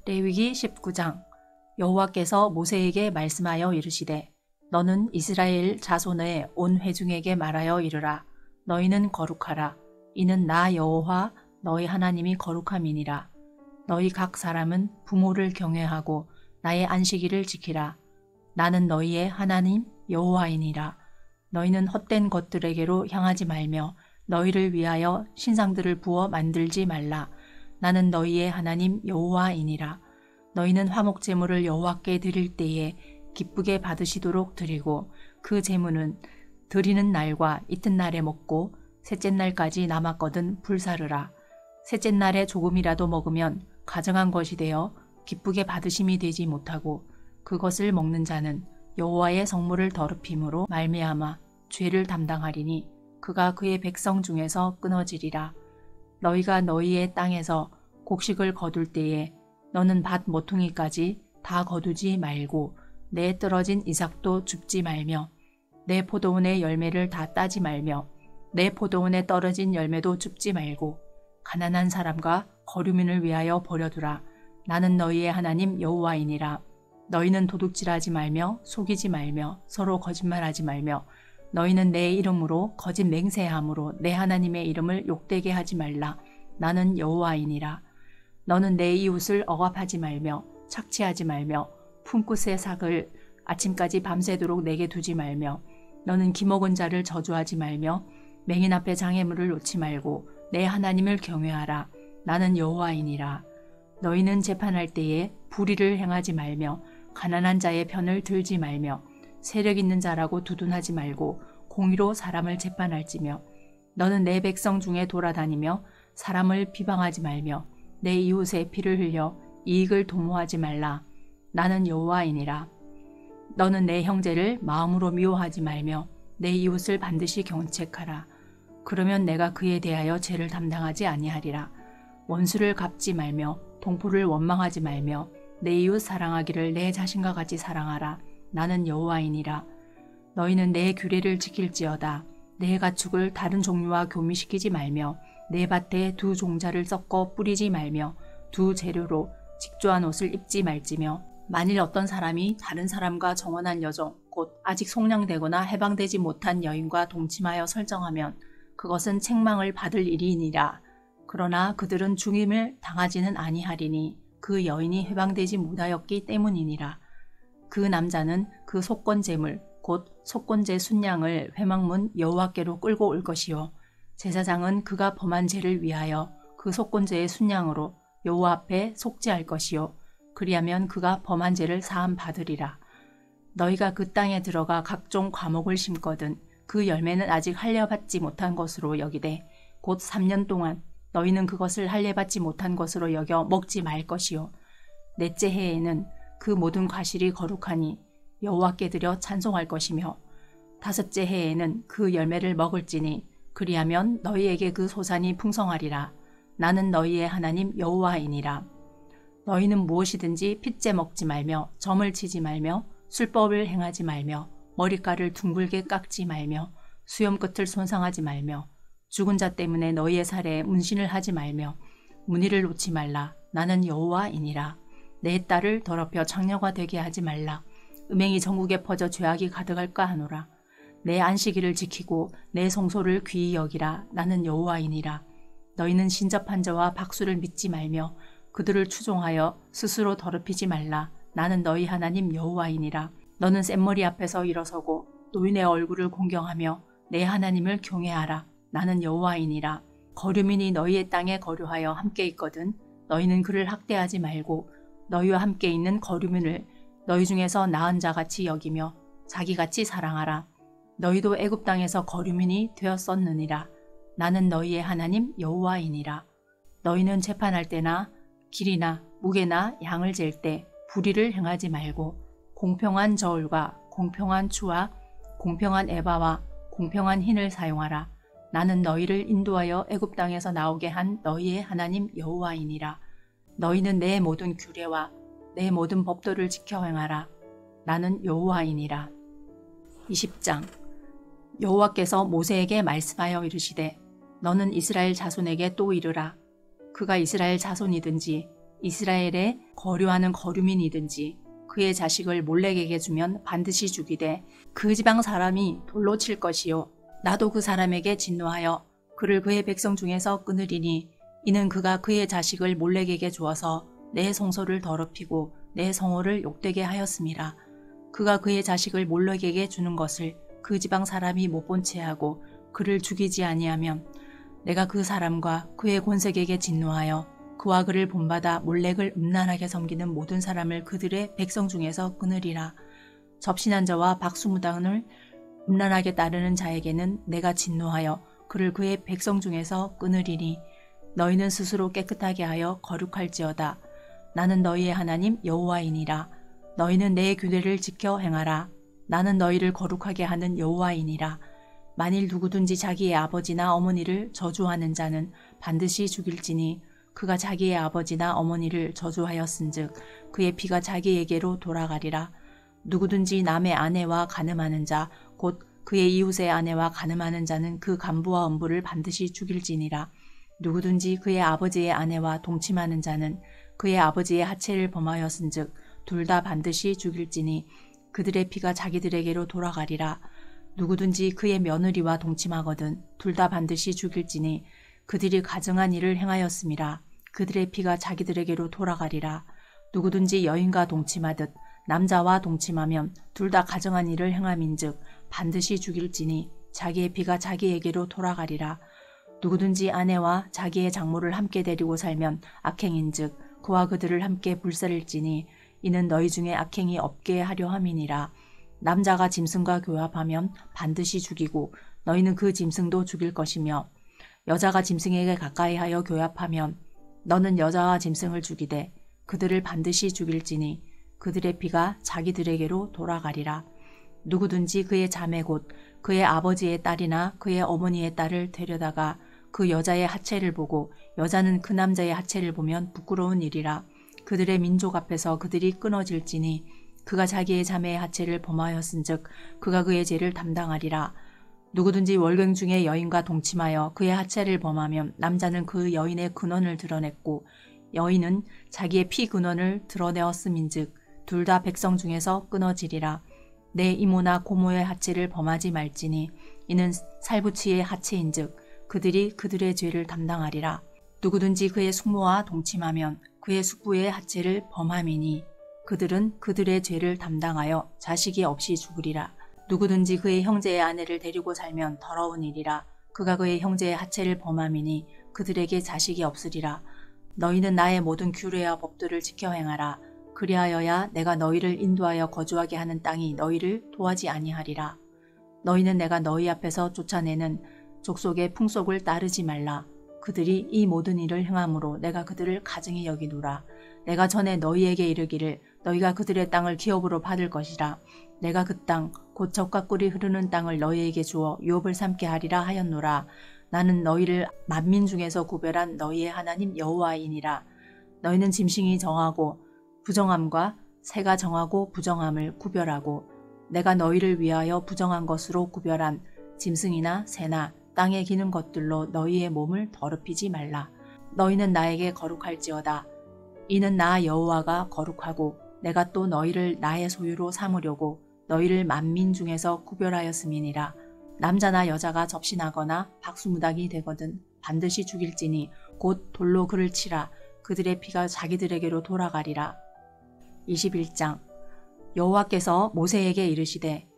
레위기 19장. 여호와께서 모세에게 말씀하여 이르시되 너는 이스라엘 자손의 온 회중에게 말하여 이르라. 너희는 거룩하라. 이는 나 여호와 너희 하나님이 거룩함이니라. 너희 각 사람은 부모를 경외하고 나의 안식일을 지키라. 나는 너희의 하나님 여호와이니라. 너희는 헛된 것들에게로 향하지 말며 너희를 위하여 신상들을 부어 만들지 말라. 나는 너희의 하나님 여호와이니라. 너희는 화목 제물을 여호와께 드릴 때에 기쁘게 받으시도록 드리고 그 제물은 드리는 날과 이튿날에 먹고 셋째 날까지 남았거든 불사르라. 셋째 날에 조금이라도 먹으면 가증한 것이 되어 기쁘게 받으심이 되지 못하고 그것을 먹는 자는 여호와의 성물을 더럽힘으로 말미암아 죄를 담당하리니 그가 그의 백성 중에서 끊어지리라. 너희가 너희의 땅에서 곡식을 거둘 때에 너는 밭 모퉁이까지 다 거두지 말고 내 떨어진 이삭도 줍지 말며 내 포도원의 열매를 다 따지 말며 내 포도원에 떨어진 열매도 줍지 말고 가난한 사람과 거류민을 위하여 버려두라. 나는 너희의 하나님 여호와이니라. 너희는 도둑질하지 말며 속이지 말며 서로 거짓말하지 말며 너희는 내 이름으로 거짓 맹세함으로 내 하나님의 이름을 욕되게 하지 말라. 나는 여호와이니라. 너는 내 이웃을 억압하지 말며 착취하지 말며 품끝의 삭을 아침까지 밤새도록 내게 두지 말며 너는 기먹은 자를 저주하지 말며 맹인 앞에 장애물을 놓지 말고 내 하나님을 경외하라. 나는 여호와이니라. 너희는 재판할 때에 불의를 행하지 말며 가난한 자의 편을 들지 말며 세력 있는 자라고 두둔하지 말고 공의로 사람을 재판할지며 너는 내 백성 중에 돌아다니며 사람을 비방하지 말며 내 이웃의 피를 흘려 이익을 도모하지 말라. 나는 여호와이니라. 너는 내 형제를 마음으로 미워하지 말며 내 이웃을 반드시 경책하라. 그러면 내가 그에 대하여 죄를 담당하지 아니하리라. 원수를 갚지 말며 동포를 원망하지 말며 내 이웃 사랑하기를 내 자신과 같이 사랑하라. 나는 여호와이니라. 너희는 내 규례를 지킬지어다. 내 가축을 다른 종류와 교미시키지 말며 내 밭에 두 종자를 섞어 뿌리지 말며 두 재료로 직조한 옷을 입지 말지며 만일 어떤 사람이 다른 사람과 정혼한 여종 곧 아직 속량되거나 해방되지 못한 여인과 동침하여 설정하면 그것은 책망을 받을 일이니라. 그러나 그들은 죽임을 당하지는 아니하리니 그 여인이 해방되지 못하였기 때문이니라. 그 남자는 그 속건 제물 곧 속건제 순양을 회막문 여호와께로 끌고 올 것이요 제사장은 그가 범한 죄를 위하여 그 속건제의 순양으로 여호와 앞에 속죄할 것이요 그리하면 그가 범한 죄를 사함 받으리라. 너희가 그 땅에 들어가 각종 과목을 심거든 그 열매는 아직 할례받지 못한 것으로 여기되 곧 3년 동안 너희는 그것을 할례받지 못한 것으로 여겨 먹지 말 것이요 넷째 해에는 그 모든 과실이 거룩하니 여호와께 드려 찬송할 것이며 다섯째 해에는 그 열매를 먹을지니 그리하면 너희에게 그 소산이 풍성하리라. 나는 너희의 하나님 여호와이니라. 너희는 무엇이든지 핏째 먹지 말며 점을 치지 말며 술법을 행하지 말며 머리카락을 둥글게 깎지 말며 수염 끝을 손상하지 말며 죽은 자 때문에 너희의 살에 문신을 하지 말며 문의를 놓지 말라. 나는 여호와이니라. 내 딸을 더럽혀 창녀가 되게 하지 말라. 음행이 전국에 퍼져 죄악이 가득할까 하노라. 내 안식일을 지키고 내 성소를 귀히 여기라. 나는 여호와이니라. 너희는 신접한 자와 박수를 믿지 말며 그들을 추종하여 스스로 더럽히지 말라. 나는 너희 하나님 여호와이니라. 너는 샘머리 앞에서 일어서고 노인의 얼굴을 공경하며 내 하나님을 경외하라. 나는 여호와이니라. 거류민이 너희의 땅에 거류하여 함께 있거든 너희는 그를 학대하지 말고 너희와 함께 있는 거류민을 너희 중에서 나은 자같이 여기며 자기같이 사랑하라. 너희도 애굽 땅에서 거류민이 되었었느니라. 나는 너희의 하나님 여호와이니라. 너희는 재판할 때나 길이나 무게나 양을 잴 때 불의를 행하지 말고 공평한 저울과 공평한 추와 공평한 에바와 공평한 흰을 사용하라. 나는 너희를 인도하여 애굽 땅에서 나오게 한 너희의 하나님 여호와이니라. 너희는 내 모든 규례와 내 모든 법도를 지켜 행하라. 나는 여호와이니라. 20장. 여호와께서 모세에게 말씀하여 이르시되 너는 이스라엘 자손에게 또 이르라. 그가 이스라엘 자손이든지 이스라엘에 거류하는 거류민이든지 그의 자식을 몰렉에게 주면 반드시 죽이되 그 지방 사람이 돌로 칠 것이요 나도 그 사람에게 진노하여 그를 그의 백성 중에서 끊으리니 이는 그가 그의 자식을 몰렉에게 주어서 내 성소를 더럽히고 내 성호를 욕되게 하였음이라. 그가 그의 자식을 몰렉에게 주는 것을 그 지방 사람이 못 본 채 하고 그를 죽이지 아니하면 내가 그 사람과 그의 권색에게 진노하여 그와 그를 본받아 몰렉을 음란하게 섬기는 모든 사람을 그들의 백성 중에서 끊으리라. 접신한 자와 박수무당을 음란하게 따르는 자에게는 내가 진노하여 그를 그의 백성 중에서 끊으리니 너희는 스스로 깨끗하게 하여 거룩할지어다. 나는 너희의 하나님 여호와이니라. 너희는 내 규례를 지켜 행하라. 나는 너희를 거룩하게 하는 여호와이니라. 만일 누구든지 자기의 아버지나 어머니를 저주하는 자는 반드시 죽일지니 그가 자기의 아버지나 어머니를 저주하였은즉 그의 피가 자기에게로 돌아가리라. 누구든지 남의 아내와 간음하는 자 곧 그의 이웃의 아내와 간음하는 자는 그 간부와 음부를 반드시 죽일지니라. 누구든지 그의 아버지의 아내와 동침하는 자는 그의 아버지의 하체를 범하였은즉 둘 다 반드시 죽일지니 그들의 피가 자기들에게로 돌아가리라. 누구든지 그의 며느리와 동침하거든 둘 다 반드시 죽일지니 그들이 가증한 일을 행하였음이라. 그들의 피가 자기들에게로 돌아가리라. 누구든지 여인과 동침하듯 남자와 동침하면 둘 다 가증한 일을 행함인즉 반드시 죽일지니 자기의 피가 자기에게로 돌아가리라. 누구든지 아내와 자기의 장모를 함께 데리고 살면 악행인즉 그와 그들을 함께 불살릴지니 이는 너희 중에 악행이 없게 하려 함이니라. 남자가 짐승과 교합하면 반드시 죽이고 너희는 그 짐승도 죽일 것이며 여자가 짐승에게 가까이하여 교합하면 너는 여자와 짐승을 죽이되 그들을 반드시 죽일지니 그들의 피가 자기들에게로 돌아가리라. 누구든지 그의 자매 곧 그의 아버지의 딸이나 그의 어머니의 딸을 데려다가 그 여자의 하체를 보고 여자는 그 남자의 하체를 보면 부끄러운 일이라. 그들의 민족 앞에서 그들이 끊어질지니 그가 자기의 자매의 하체를 범하였은즉 그가 그의 죄를 담당하리라. 누구든지 월경 중에 여인과 동침하여 그의 하체를 범하면 남자는 그 여인의 근원을 드러냈고 여인은 자기의 피 근원을 드러내었음인즉 둘 다 백성 중에서 끊어지리라. 내 이모나 고모의 하체를 범하지 말지니 이는 살부치의 하체인즉 그들이 그들의 죄를 담당하리라. 누구든지 그의 숙모와 동침하면 그의 숙부의 하체를 범함이니 그들은 그들의 죄를 담당하여 자식이 없이 죽으리라. 누구든지 그의 형제의 아내를 데리고 살면 더러운 일이라. 그가 그의 형제의 하체를 범함이니 그들에게 자식이 없으리라. 너희는 나의 모든 규례와 법들을 지켜 행하라. 그리하여야 내가 너희를 인도하여 거주하게 하는 땅이 너희를 도하지 아니하리라. 너희는 내가 너희 앞에서 쫓아내는 족속의 풍속을 따르지 말라. 그들이 이 모든 일을 행함으로 내가 그들을 가증히 여기노라. 내가 전에 너희에게 이르기를 너희가 그들의 땅을 기업으로 받을 것이라. 내가 그 땅 곧 젖과 꿀이 흐르는 땅을 너희에게 주어 유업을 삼게 하리라 하였노라. 나는 너희를 만민 중에서 구별한 너희의 하나님 여호와이니라. 너희는 짐승이 정하고 부정함과 새가 정하고 부정함을 구별하고 내가 너희를 위하여 부정한 것으로 구별한 짐승이나 새나 땅에 기는 것들로 너희의 몸을 더럽히지 말라. 너희는 나에게 거룩할지어다. 이는 나 여호와가 거룩하고 내가 또 너희를 나의 소유로 삼으려고 너희를 만민 중에서 구별하였음이니라. 남자나 여자가 접신하거나 박수무당이 되거든 반드시 죽일지니 곧 돌로 그를 치라. 그들의 피가 자기들에게로 돌아가리라. 21장 여호와께서 모세에게 이르시되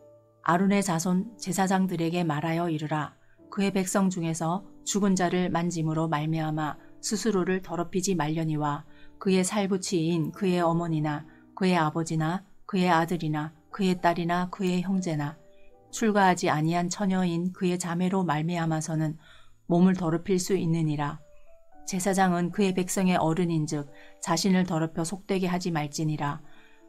아론의 자손 제사장들에게 말하여 이르라. 그의 백성 중에서 죽은 자를 만짐으로 말미암아 스스로를 더럽히지 말려니와 그의 살부치인 그의 어머니나 그의 아버지나 그의 아들이나 그의 딸이나 그의 형제나 출가하지 아니한 처녀인 그의 자매로 말미암아서는 몸을 더럽힐 수 있느니라. 제사장은 그의 백성의 어른인즉 자신을 더럽혀 속되게 하지 말지니라.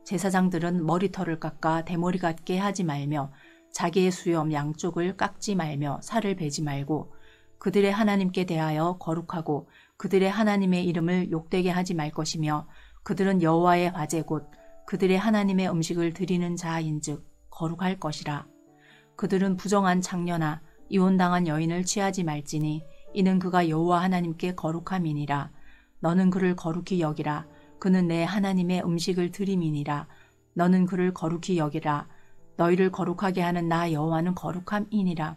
제사장들은 머리털을 깎아 대머리 같게 하지 말며 자기의 수염 양쪽을 깎지 말며 살을 베지 말고 그들의 하나님께 대하여 거룩하고 그들의 하나님의 이름을 욕되게 하지 말 것이며 그들은 여호와의 화제 곧 그들의 하나님의 음식을 드리는 자인즉 거룩할 것이라. 그들은 부정한 창녀나 이혼당한 여인을 취하지 말지니 이는 그가 여호와 하나님께 거룩함이니라. 너는 그를 거룩히 여기라. 그는 내 하나님의 음식을 드림이니라. 너는 그를 거룩히 여기라. 너희를 거룩하게 하는 나 여호와는 거룩함이니라.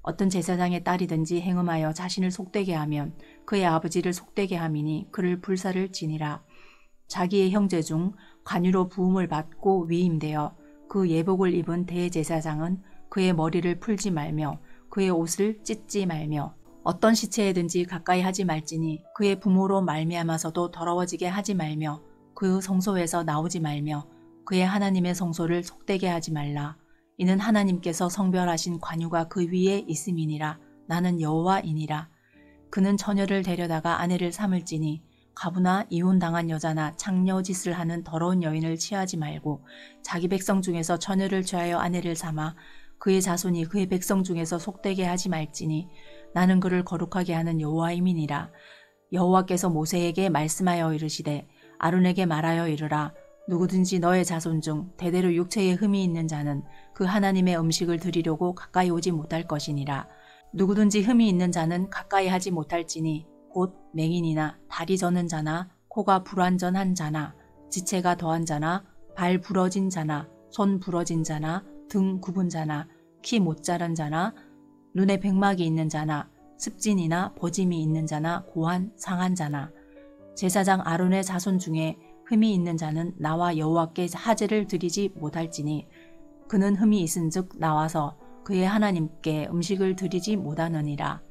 어떤 제사장의 딸이든지 행음하여 자신을 속되게 하면 그의 아버지를 속되게 함이니 그를 불사를 지니라. 자기의 형제 중 관유로 부음을 받고 위임되어 그 예복을 입은 대제사장은 그의 머리를 풀지 말며 그의 옷을 찢지 말며 어떤 시체에든지 가까이 하지 말지니 그의 부모로 말미암아서도 더러워지게 하지 말며 그 성소에서 나오지 말며 그의 하나님의 성소를 속되게 하지 말라. 이는 하나님께서 성별하신 관유가 그 위에 있음이니라. 나는 여호와이니라. 그는 처녀를 데려다가 아내를 삼을지니 가부나 이혼당한 여자나 창녀짓을 하는 더러운 여인을 취하지 말고 자기 백성 중에서 처녀를 취하여 아내를 삼아 그의 자손이 그의 백성 중에서 속되게 하지 말지니 나는 그를 거룩하게 하는 여호와임이니라. 여호와께서 모세에게 말씀하여 이르시되 아론에게 말하여 이르라. 누구든지 너의 자손 중 대대로 육체에 흠이 있는 자는 그 하나님의 음식을 드리려고 가까이 오지 못할 것이니라. 누구든지 흠이 있는 자는 가까이 하지 못할지니 곧 맹인이나 다리 저는 자나 코가 불완전한 자나 지체가 더한 자나 발 부러진 자나 손 부러진 자나 등 굽은 자나 키 못 자란 자나 눈에 백막이 있는 자나 습진이나 버짐이 있는 자나 고한 상한 자나 제사장 아론의 자손 중에 흠이 있는 자는 나와 여호와께 하제를 드리지 못할지니 그는 흠이 있은즉 나와서 그의 하나님께 음식을 드리지 못하느니라.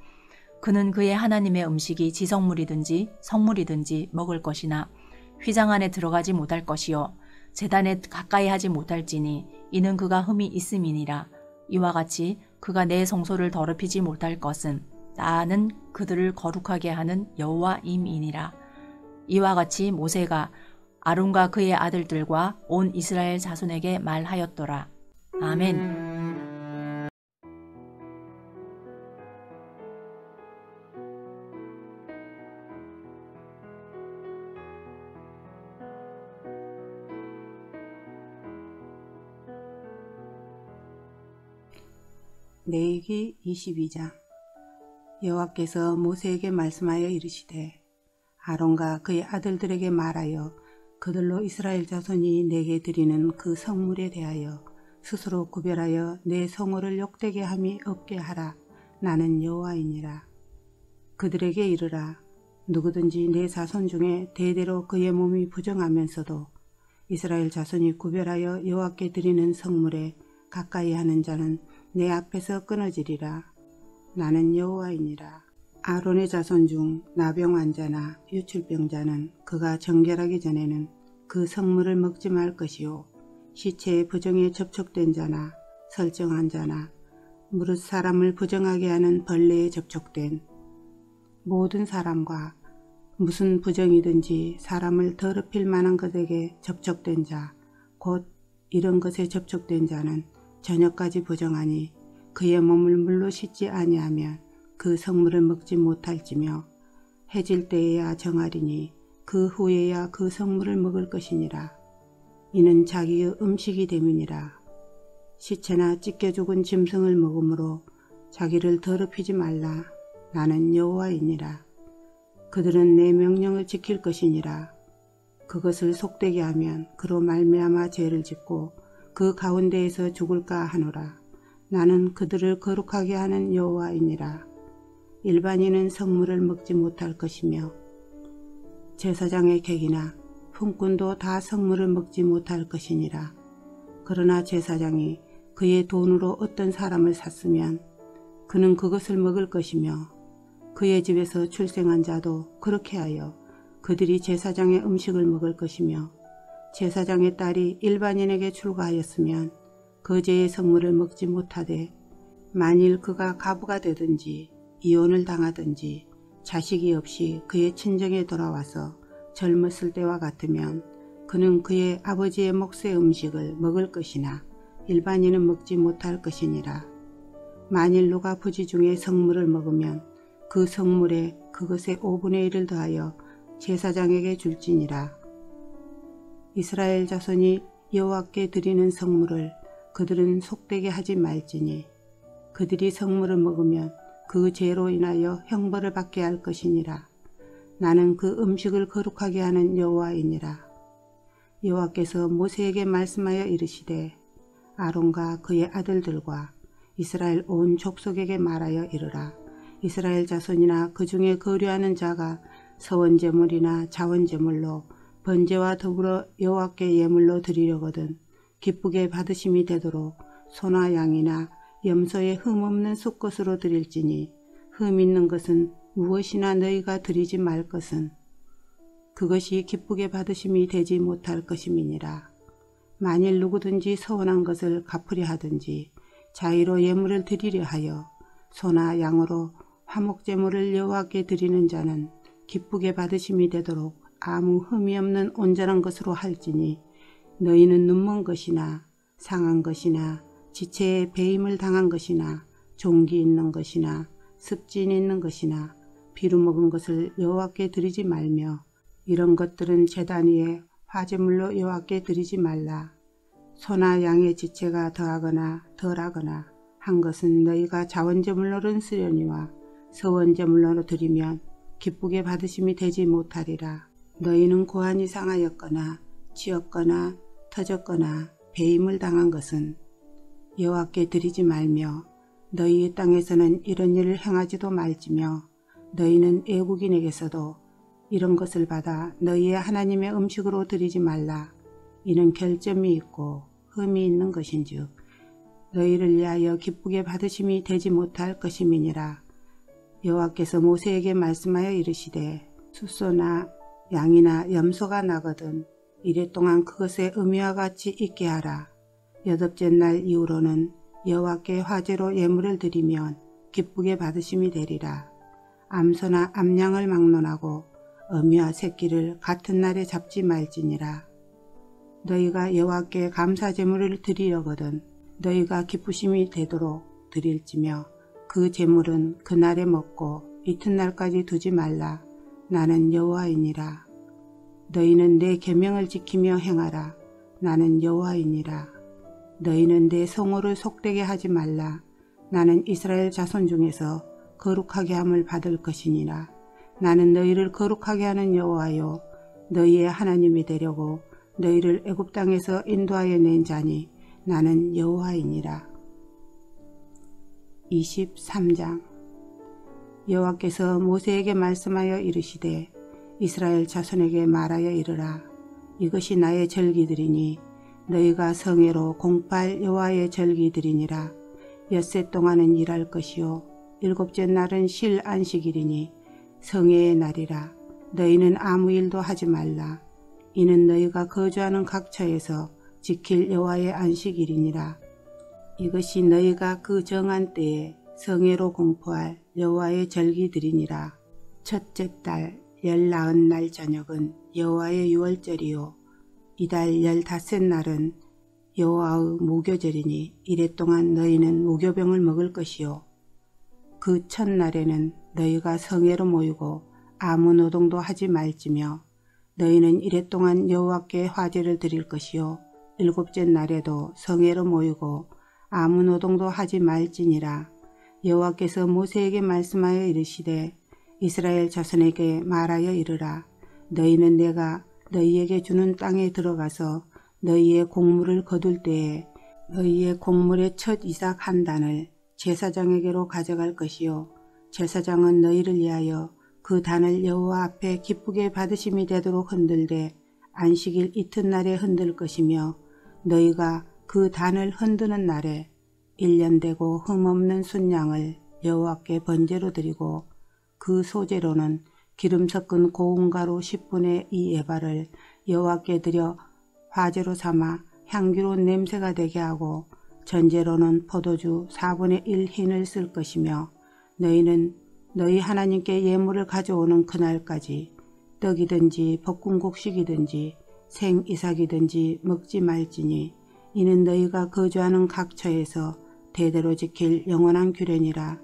그는 그의 하나님의 음식이 지성물이든지 성물이든지 먹을 것이나 휘장 안에 들어가지 못할 것이요 제단에 가까이 하지 못할지니 이는 그가 흠이 있음이니라. 이와 같이 그가 내 성소를 더럽히지 못할 것은 나는 그들을 거룩하게 하는 여호와임이니라. 이와 같이 모세가 아론과 그의 아들들과 온 이스라엘 자손에게 말하였더라. 아멘. 레위기 22장. 여호와께서 모세에게 말씀하여 이르시되 아론과 그의 아들들에게 말하여 그들로 이스라엘 자손이 내게 드리는 그 성물에 대하여 스스로 구별하여 내 성호를 욕되게 함이 없게 하라. 나는 여호와이니라. 그들에게 이르라. 누구든지 내 자손 중에 대대로 그의 몸이 부정하면서도 이스라엘 자손이 구별하여 여호와께 드리는 성물에 가까이 하는 자는 내 앞에서 끊어지리라. 나는 여호와이니라. 아론의 자손 중 나병 환자나 유출병자는 그가 정결하기 전에는 그 성물을 먹지 말 것이요 시체의 부정에 접촉된 자나 설정한 자나 무릇 사람을 부정하게 하는 벌레에 접촉된 모든 사람과 무슨 부정이든지 사람을 더럽힐 만한 것에게 접촉된 자 곧 이런 것에 접촉된 자는 저녁까지 부정하니 그의 몸을 물로 씻지 아니하면 그 성물을 먹지 못할지며 해질 때에야 정하리니 그 후에야 그 성물을 먹을 것이니라. 이는 자기의 음식이 됨이니라. 시체나 찢겨 죽은 짐승을 먹음으로 자기를 더럽히지 말라. 나는 여호와이니라. 그들은 내 명령을 지킬 것이니라. 그것을 속되게 하면 그로 말미암아 죄를 짓고 그 가운데에서 죽을까 하노라. 나는 그들을 거룩하게 하는 여호와이니라. 일반인은 성물을 먹지 못할 것이며 제사장의 객이나 품꾼도 다 성물을 먹지 못할 것이니라. 그러나 제사장이 그의 돈으로 어떤 사람을 샀으면 그는 그것을 먹을 것이며 그의 집에서 출생한 자도 그렇게 하여 그들이 제사장의 음식을 먹을 것이며 제사장의 딸이 일반인에게 출가하였으면 그 죄의 성물을 먹지 못하되 만일 그가 가부가 되든지 이혼을 당하든지 자식이 없이 그의 친정에 돌아와서 젊었을 때와 같으면 그는 그의 아버지의 몫의 음식을 먹을 것이나 일반인은 먹지 못할 것이니라. 만일 누가 부지 중에 성물을 먹으면 그 성물에 그것의 5분의 1을 더하여 제사장에게 줄지니라. 이스라엘 자손이 여호와께 드리는 성물을 그들은 속되게 하지 말지니 그들이 성물을 먹으면 그 죄로 인하여 형벌을 받게 할 것이니라. 나는 그 음식을 거룩하게 하는 여호와이니라. 여호와께서 모세에게 말씀하여 이르시되 아론과 그의 아들들과 이스라엘 온 족속에게 말하여 이르라. 이스라엘 자손이나 그 중에 거류하는 자가 서원제물이나 자원제물로 번제와 더불어 여호와께 예물로 드리려거든 기쁘게 받으심이 되도록 소나 양이나 염소의 흠없는 수것으로 드릴지니 흠 있는 것은 무엇이나 너희가 드리지 말 것은 그것이 기쁘게 받으심이 되지 못할 것임이니라. 만일 누구든지 서운한 것을 갚으려 하든지 자의로 예물을 드리려 하여 소나 양으로 화목제물을 여호와께 드리는 자는 기쁘게 받으심이 되도록 아무 흠이 없는 온전한 것으로 할지니 너희는 눈먼 것이나 상한 것이나 지체에 배임을 당한 것이나 종기 있는 것이나 습진 있는 것이나 비루 먹은 것을 여호와께 드리지 말며 이런 것들은 제단 위에 화제물로 여호와께 드리지 말라. 소나 양의 지체가 더하거나 덜하거나 한 것은 너희가 자원제물로는 쓰려니와 서원제물로 드리면 기쁘게 받으심이 되지 못하리라. 너희는 고안이 상하였거나 치었거나 터졌거나 배임을 당한 것은 여호와께 드리지 말며 너희의 땅에서는 이런 일을 행하지도 말지며 너희는 애국인에게서도 이런 것을 받아 너희의 하나님의 음식으로 드리지 말라. 이는 결점이 있고 흠이 있는 것인즉 너희를 위하여 기쁘게 받으심이 되지 못할 것임이니라. 여호와께서 모세에게 말씀하여 이르시되 숫소나 양이나 염소가 나거든 이랫동안 그것의 의미와 같이 있게 하라. 여덟째 날 이후로는 여호와께 화제로 예물을 드리면 기쁘게 받으심이 되리라. 암소나 암양을 막론하고 어미와 새끼를 같은 날에 잡지 말지니라. 너희가 여호와께 감사제물을 드리려거든 너희가 기쁘심이 되도록 드릴지며 그 제물은 그날에 먹고 이튿날까지 두지 말라. 나는 여호와이니라. 너희는 내 계명을 지키며 행하라. 나는 여호와이니라. 너희는 내 성호를 속되게 하지 말라. 나는 이스라엘 자손 중에서 거룩하게 함을 받을 것이니라. 나는 너희를 거룩하게 하는 여호와요 너희의 하나님이 되려고 너희를 애굽 땅에서 인도하여 낸 자니 나는 여호와이니라. 23장 여호와께서 모세에게 말씀하여 이르시되 이스라엘 자손에게 말하여 이르라. 이것이 나의 절기들이니 너희가 성회로 공포할 여호와의 절기들이니라. 엿새 동안은 일할 것이요 일곱째 날은 쉴 안식일이니 성회의 날이라. 너희는 아무 일도 하지 말라. 이는 너희가 거주하는 각 처에서 지킬 여호와의 안식일이니라. 이것이 너희가 그 정한 때에 성회로 공포할 여호와의 절기들이니라. 첫째 달 19날 저녁은 여호와의 유월절이요 이달 15날은 여호와의 무교절이니 이랫동안 너희는 무교병을 먹을 것이요 그 첫날에는 너희가 성회로 모이고 아무 노동도 하지 말지며 너희는 이랫동안 여호와께 화제를 드릴 것이요 일곱째 날에도 성회로 모이고 아무 노동도 하지 말지니라. 여호와께서 모세에게 말씀하여 이르시되 이스라엘 자손에게 말하여 이르라. 너희는 내가 너희에게 주는 땅에 들어가서 너희의 곡물을 거둘 때에 너희의 곡물의 첫 이삭 한 단을 제사장에게로 가져갈 것이요 제사장은 너희를 위하여 그 단을 여호와 앞에 기쁘게 받으심이 되도록 흔들되 안식일 이튿날에 흔들 것이며 너희가 그 단을 흔드는 날에 1년 되고 흠없는 순양을 여호와께 번제로 드리고 그 소제로는 기름 섞은 고운 가루 10분의 2 에바를 여호와께 드려 화제로 삼아 향기로운 냄새가 되게 하고 전제로는 포도주 4분의 1 흰을 쓸 것이며 너희는 너희 하나님께 예물을 가져오는 그날까지 떡이든지 볶은 곡식이든지 생이삭이든지 먹지 말지니 이는 너희가 거주하는 각 처에서 대대로 지킬 영원한 규례니라.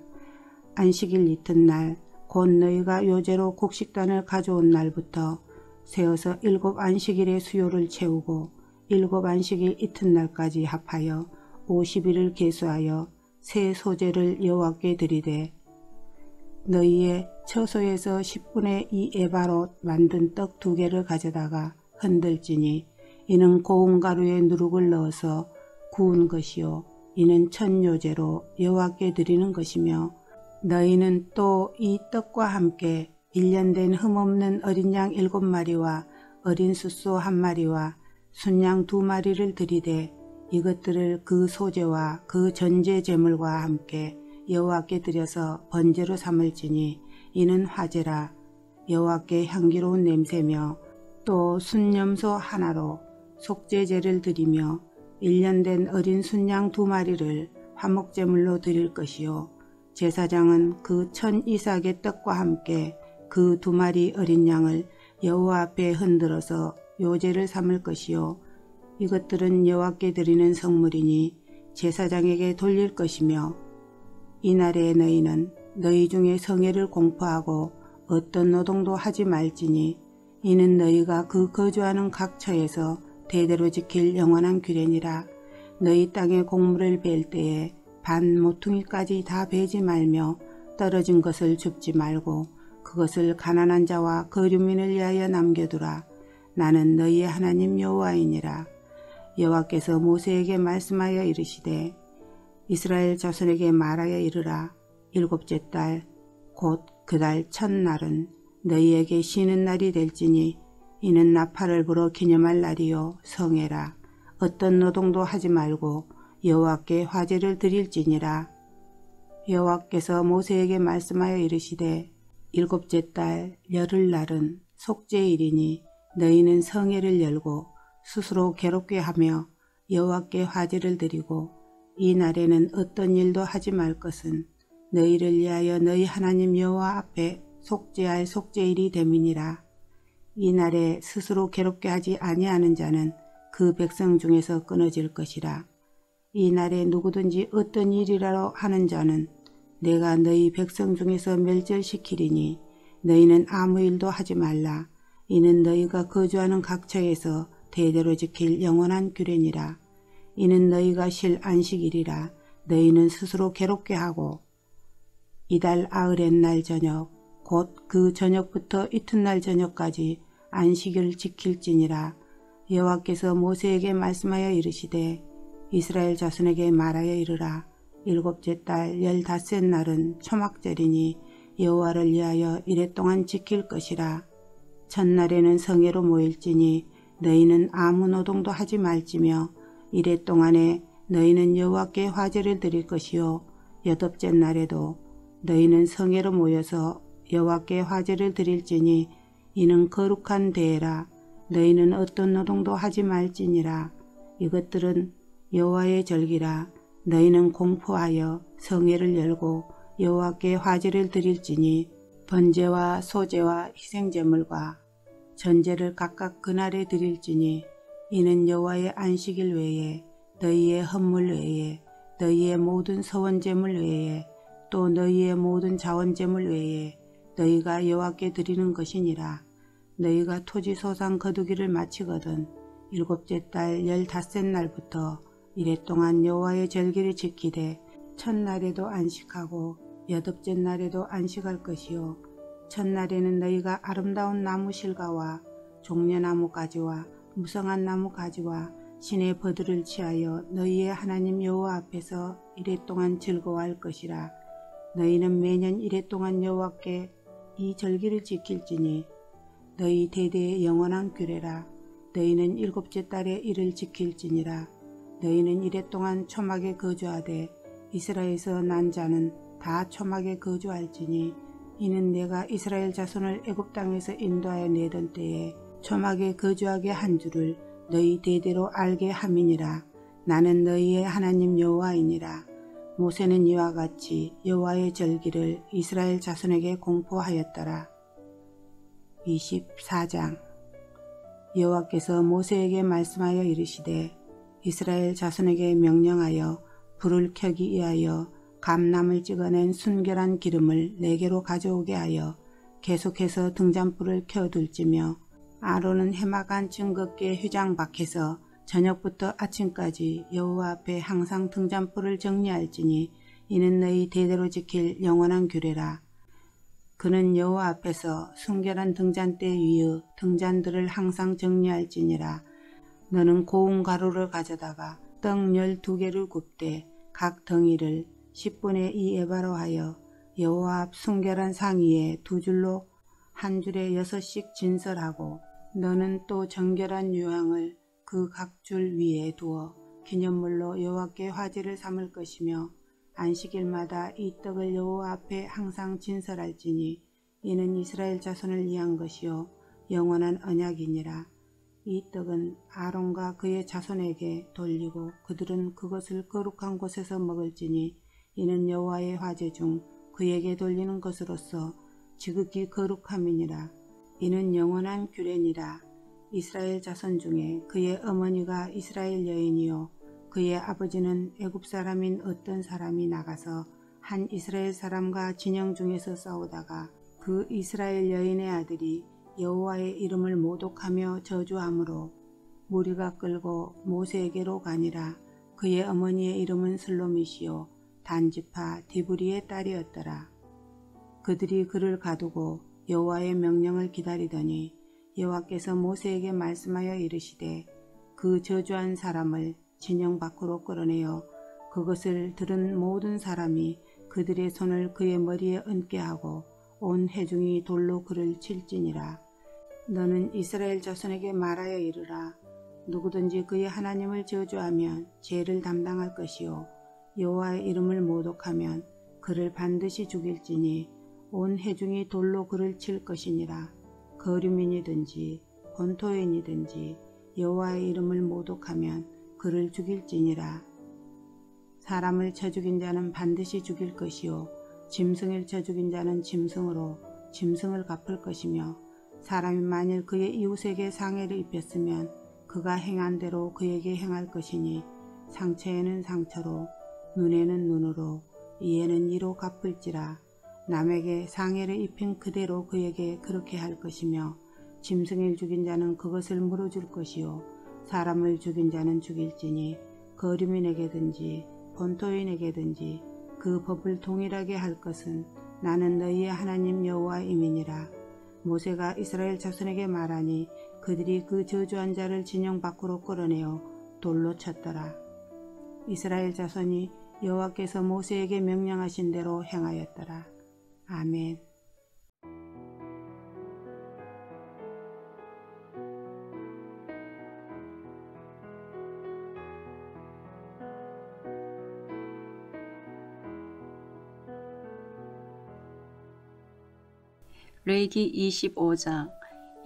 안식일 이튿날 곧 너희가 요제로 곡식단을 가져온 날부터 세어서 7 안식일의 수요를 채우고 7 안식일 이튿날까지 합하여 50일을 계수하여 새 소제를 여호와께 드리되 너희의 처소에서 10분의 2 에바로 만든 떡 2개를 가져다가 흔들지니 이는 고운 가루에 누룩을 넣어서 구운 것이요 이는 천요제로 여호와께 드리는 것이며 너희는 또 이 떡과 함께 1년 된 흠없는 어린 양 7마리와 어린 숫소 1마리와 순양 2마리를 드리되 이것들을 그 소제와 그 전제 제물과 함께 여호와께 드려서 번제로 삼을지니 이는 화제라 여호와께 향기로운 냄새며 또 순염소 하나로 속죄제를 드리며 1년 된 어린 순양 2마리를 화목제물로 드릴 것이요 제사장은 그 천 이삭의 떡과 함께 그 2마리 어린 양을 여호와 앞에 흔들어서 요제를 삼을 것이요 이것들은 여호와께 드리는 성물이니 제사장에게 돌릴 것이며 이날에 너희는 너희 중에 성회를 공포하고 어떤 노동도 하지 말지니 이는 너희가 그 거주하는 각 처에서 대대로 지킬 영원한 규례니라. 너희 땅에 곡물을 벨 때에 반 모퉁이까지 다 베지 말며 떨어진 것을 줍지 말고 그것을 가난한 자와 거류민을 위하여 남겨두라. 나는 너희의 하나님 여호와이니라. 여호와께서 모세에게 말씀하여 이르시되 이스라엘 자손에게 말하여 이르라. 7째 달 곧 그 달 첫날은 너희에게 쉬는 날이 될지니 이는 나팔을 불어 기념할 날이요 성회라. 어떤 노동도 하지 말고 여호와께 화제를 드릴지니라. 여호와께서 모세에게 말씀하여 이르시되 7째 달 열흘날은 속죄일이니 너희는 성회를 열고 스스로 괴롭게 하며 여호와께 화제를 드리고 이 날에는 어떤 일도 하지 말 것은 너희를 위하여 너희 하나님 여호와 앞에 속죄할 속죄일이 됨이니라. 이 날에 스스로 괴롭게 하지 아니하는 자는 그 백성 중에서 끊어질 것이라. 이 날에 누구든지 어떤 일이라도 하는 자는 내가 너희 백성 중에서 멸절시키리니 너희는 아무 일도 하지 말라. 이는 너희가 거주하는 각 처에서 대대로 지킬 영원한 규례니라. 이는 너희가 쉴 안식일이라. 너희는 스스로 괴롭게 하고 이달 아흐렛 날 저녁 곧 그 저녁부터 이튿날 저녁까지 안식일을 지킬지니라. 여호와께서 모세에게 말씀하여 이르시되 이스라엘 자손에게 말하여 이르라. 7째 달 15째 날은 초막절이니 여호와를 위하여 이레 동안 지킬 것이라. 첫날에는 성회로 모일지니 너희는 아무 노동도 하지 말지며 이레 동안에 너희는 여호와께 화제를 드릴 것이요 8째 날에도 너희는 성회로 모여서 여호와께 화제를 드릴지니 이는 거룩한 대회라. 너희는 어떤 노동도 하지 말지니라. 이것들은 여호와의 절기라. 너희는 공포하여 성회를 열고 여호와께 화제를 드릴지니 번제와 소제와 희생제물과 전제를 각각 그날에 드릴지니 이는 여호와의 안식일 외에 너희의 헌물 외에 너희의 모든 서원제물 외에 또 너희의 모든 자원제물 외에 너희가 여호와께 드리는 것이니라. 너희가 토지 소산 거두기를 마치거든 7째 달 15째 날부터 이레 동안 여호와의 절기를 지키되 첫날에도 안식하고 8째 날에도 안식할 것이요 첫날에는 너희가 아름다운 나무 실과와 종려나무 가지와 무성한 나무 가지와 신의 버들을 취하여 너희의 하나님 여호와 앞에서 이레 동안 즐거워할 것이라. 너희는 매년 이레 동안 여호와께 이 절기를 지킬지니 너희 대대의 영원한 규례라. 너희는 7째 달에 이를 지킬지니라. 너희는 이레 동안 초막에 거주하되 이스라엘에서 난 자는 다 초막에 거주할지니 이는 내가 이스라엘 자손을 애굽 땅에서 인도하여 내던 때에 초막에 거주하게 한 줄을 너희 대대로 알게 함이니라. 나는 너희의 하나님 여호와이니라. 모세는 이와 같이 여호와의 절기를 이스라엘 자손에게 공포하였더라. 24장 여호와께서 모세에게 말씀하여 이르시되 이스라엘 자손에게 명령하여 불을 켜기 위하여 감람을 찍어낸 순결한 기름을 4개로 가져오게 하여 계속해서 등잔불을 켜둘지며 아론은 해마간 증거께 휘장 밖에서 저녁부터 아침까지 여호와 앞에 항상 등잔불을 정리할지니 이는 너희 대대로 지킬 영원한 규례라. 그는 여호와 앞에서 순결한 등잔대 위의 등잔들을 항상 정리할지니라. 너는 고운 가루를 가져다가 떡 12개를 굽되 각 덩이를 10분의 2 에바로 하여 여호와 앞 순결한 상위에 2줄로 한 줄에 6씩 진설하고 너는 또 정결한 유황을 그 각 줄 위에 두어 기념물로 여호와께 화제를 삼을 것이며 안식일마다 이 떡을 여호와 앞에 항상 진설할지니 이는 이스라엘 자손을 위한 것이요 영원한 언약이니라. 이 떡은 아론과 그의 자손에게 돌리고 그들은 그것을 거룩한 곳에서 먹을지니 이는 여호와의 화제 중 그에게 돌리는 것으로서 지극히 거룩함이니라. 이는 영원한 규례니라. 이스라엘 자손 중에 그의 어머니가 이스라엘 여인이요 그의 아버지는 애굽 사람인 어떤 사람이 나가서 한 이스라엘 사람과 진영 중에서 싸우다가 그 이스라엘 여인의 아들이 여호와의 이름을 모독하며 저주함으로 무리가 끌고 모세에게로 가니라. 그의 어머니의 이름은 슬로밋이요 단지파 디브리의 딸이었더라. 그들이 그를 가두고 여호와의 명령을 기다리더니 여호와께서 모세에게 말씀하여 이르시되 그 저주한 사람을 진영 밖으로 끌어내어 그것을 들은 모든 사람이 그들의 손을 그의 머리에 얹게 하고 온 회중이 돌로 그를 칠지니라. 너는 이스라엘 자손에게 말하여 이르라. 누구든지 그의 하나님을 저주하면 죄를 담당할 것이요 여호와의 이름을 모독하면 그를 반드시 죽일지니 온 회중이 돌로 그를 칠 것이니라. 거류민이든지 본토인이든지 여호와의 이름을 모독하면 그를 죽일지니라. 사람을 쳐 죽인 자는 반드시 죽일 것이요 짐승을 쳐 죽인 자는 짐승으로 짐승을 갚을 것이며 사람이 만일 그의 이웃에게 상해를 입혔으면 그가 행한 대로 그에게 행할 것이니 상처에는 상처로 눈에는 눈으로 이에는 이로 갚을지라. 남에게 상해를 입힌 그대로 그에게 그렇게 할 것이며 짐승을 죽인 자는 그것을 물어줄 것이요 사람을 죽인 자는 죽일지니 거류민에게든지 본토인에게든지 그 법을 동일하게 할 것은 나는 너희의 하나님 여호와임이니라. 모세가 이스라엘 자손에게 말하니 그들이 그 저주한 자를 진영 밖으로 끌어내어 돌로 쳤더라. 이스라엘 자손이 여호와께서 모세에게 명령하신 대로 행하였더라. 아멘. 레위기 25장.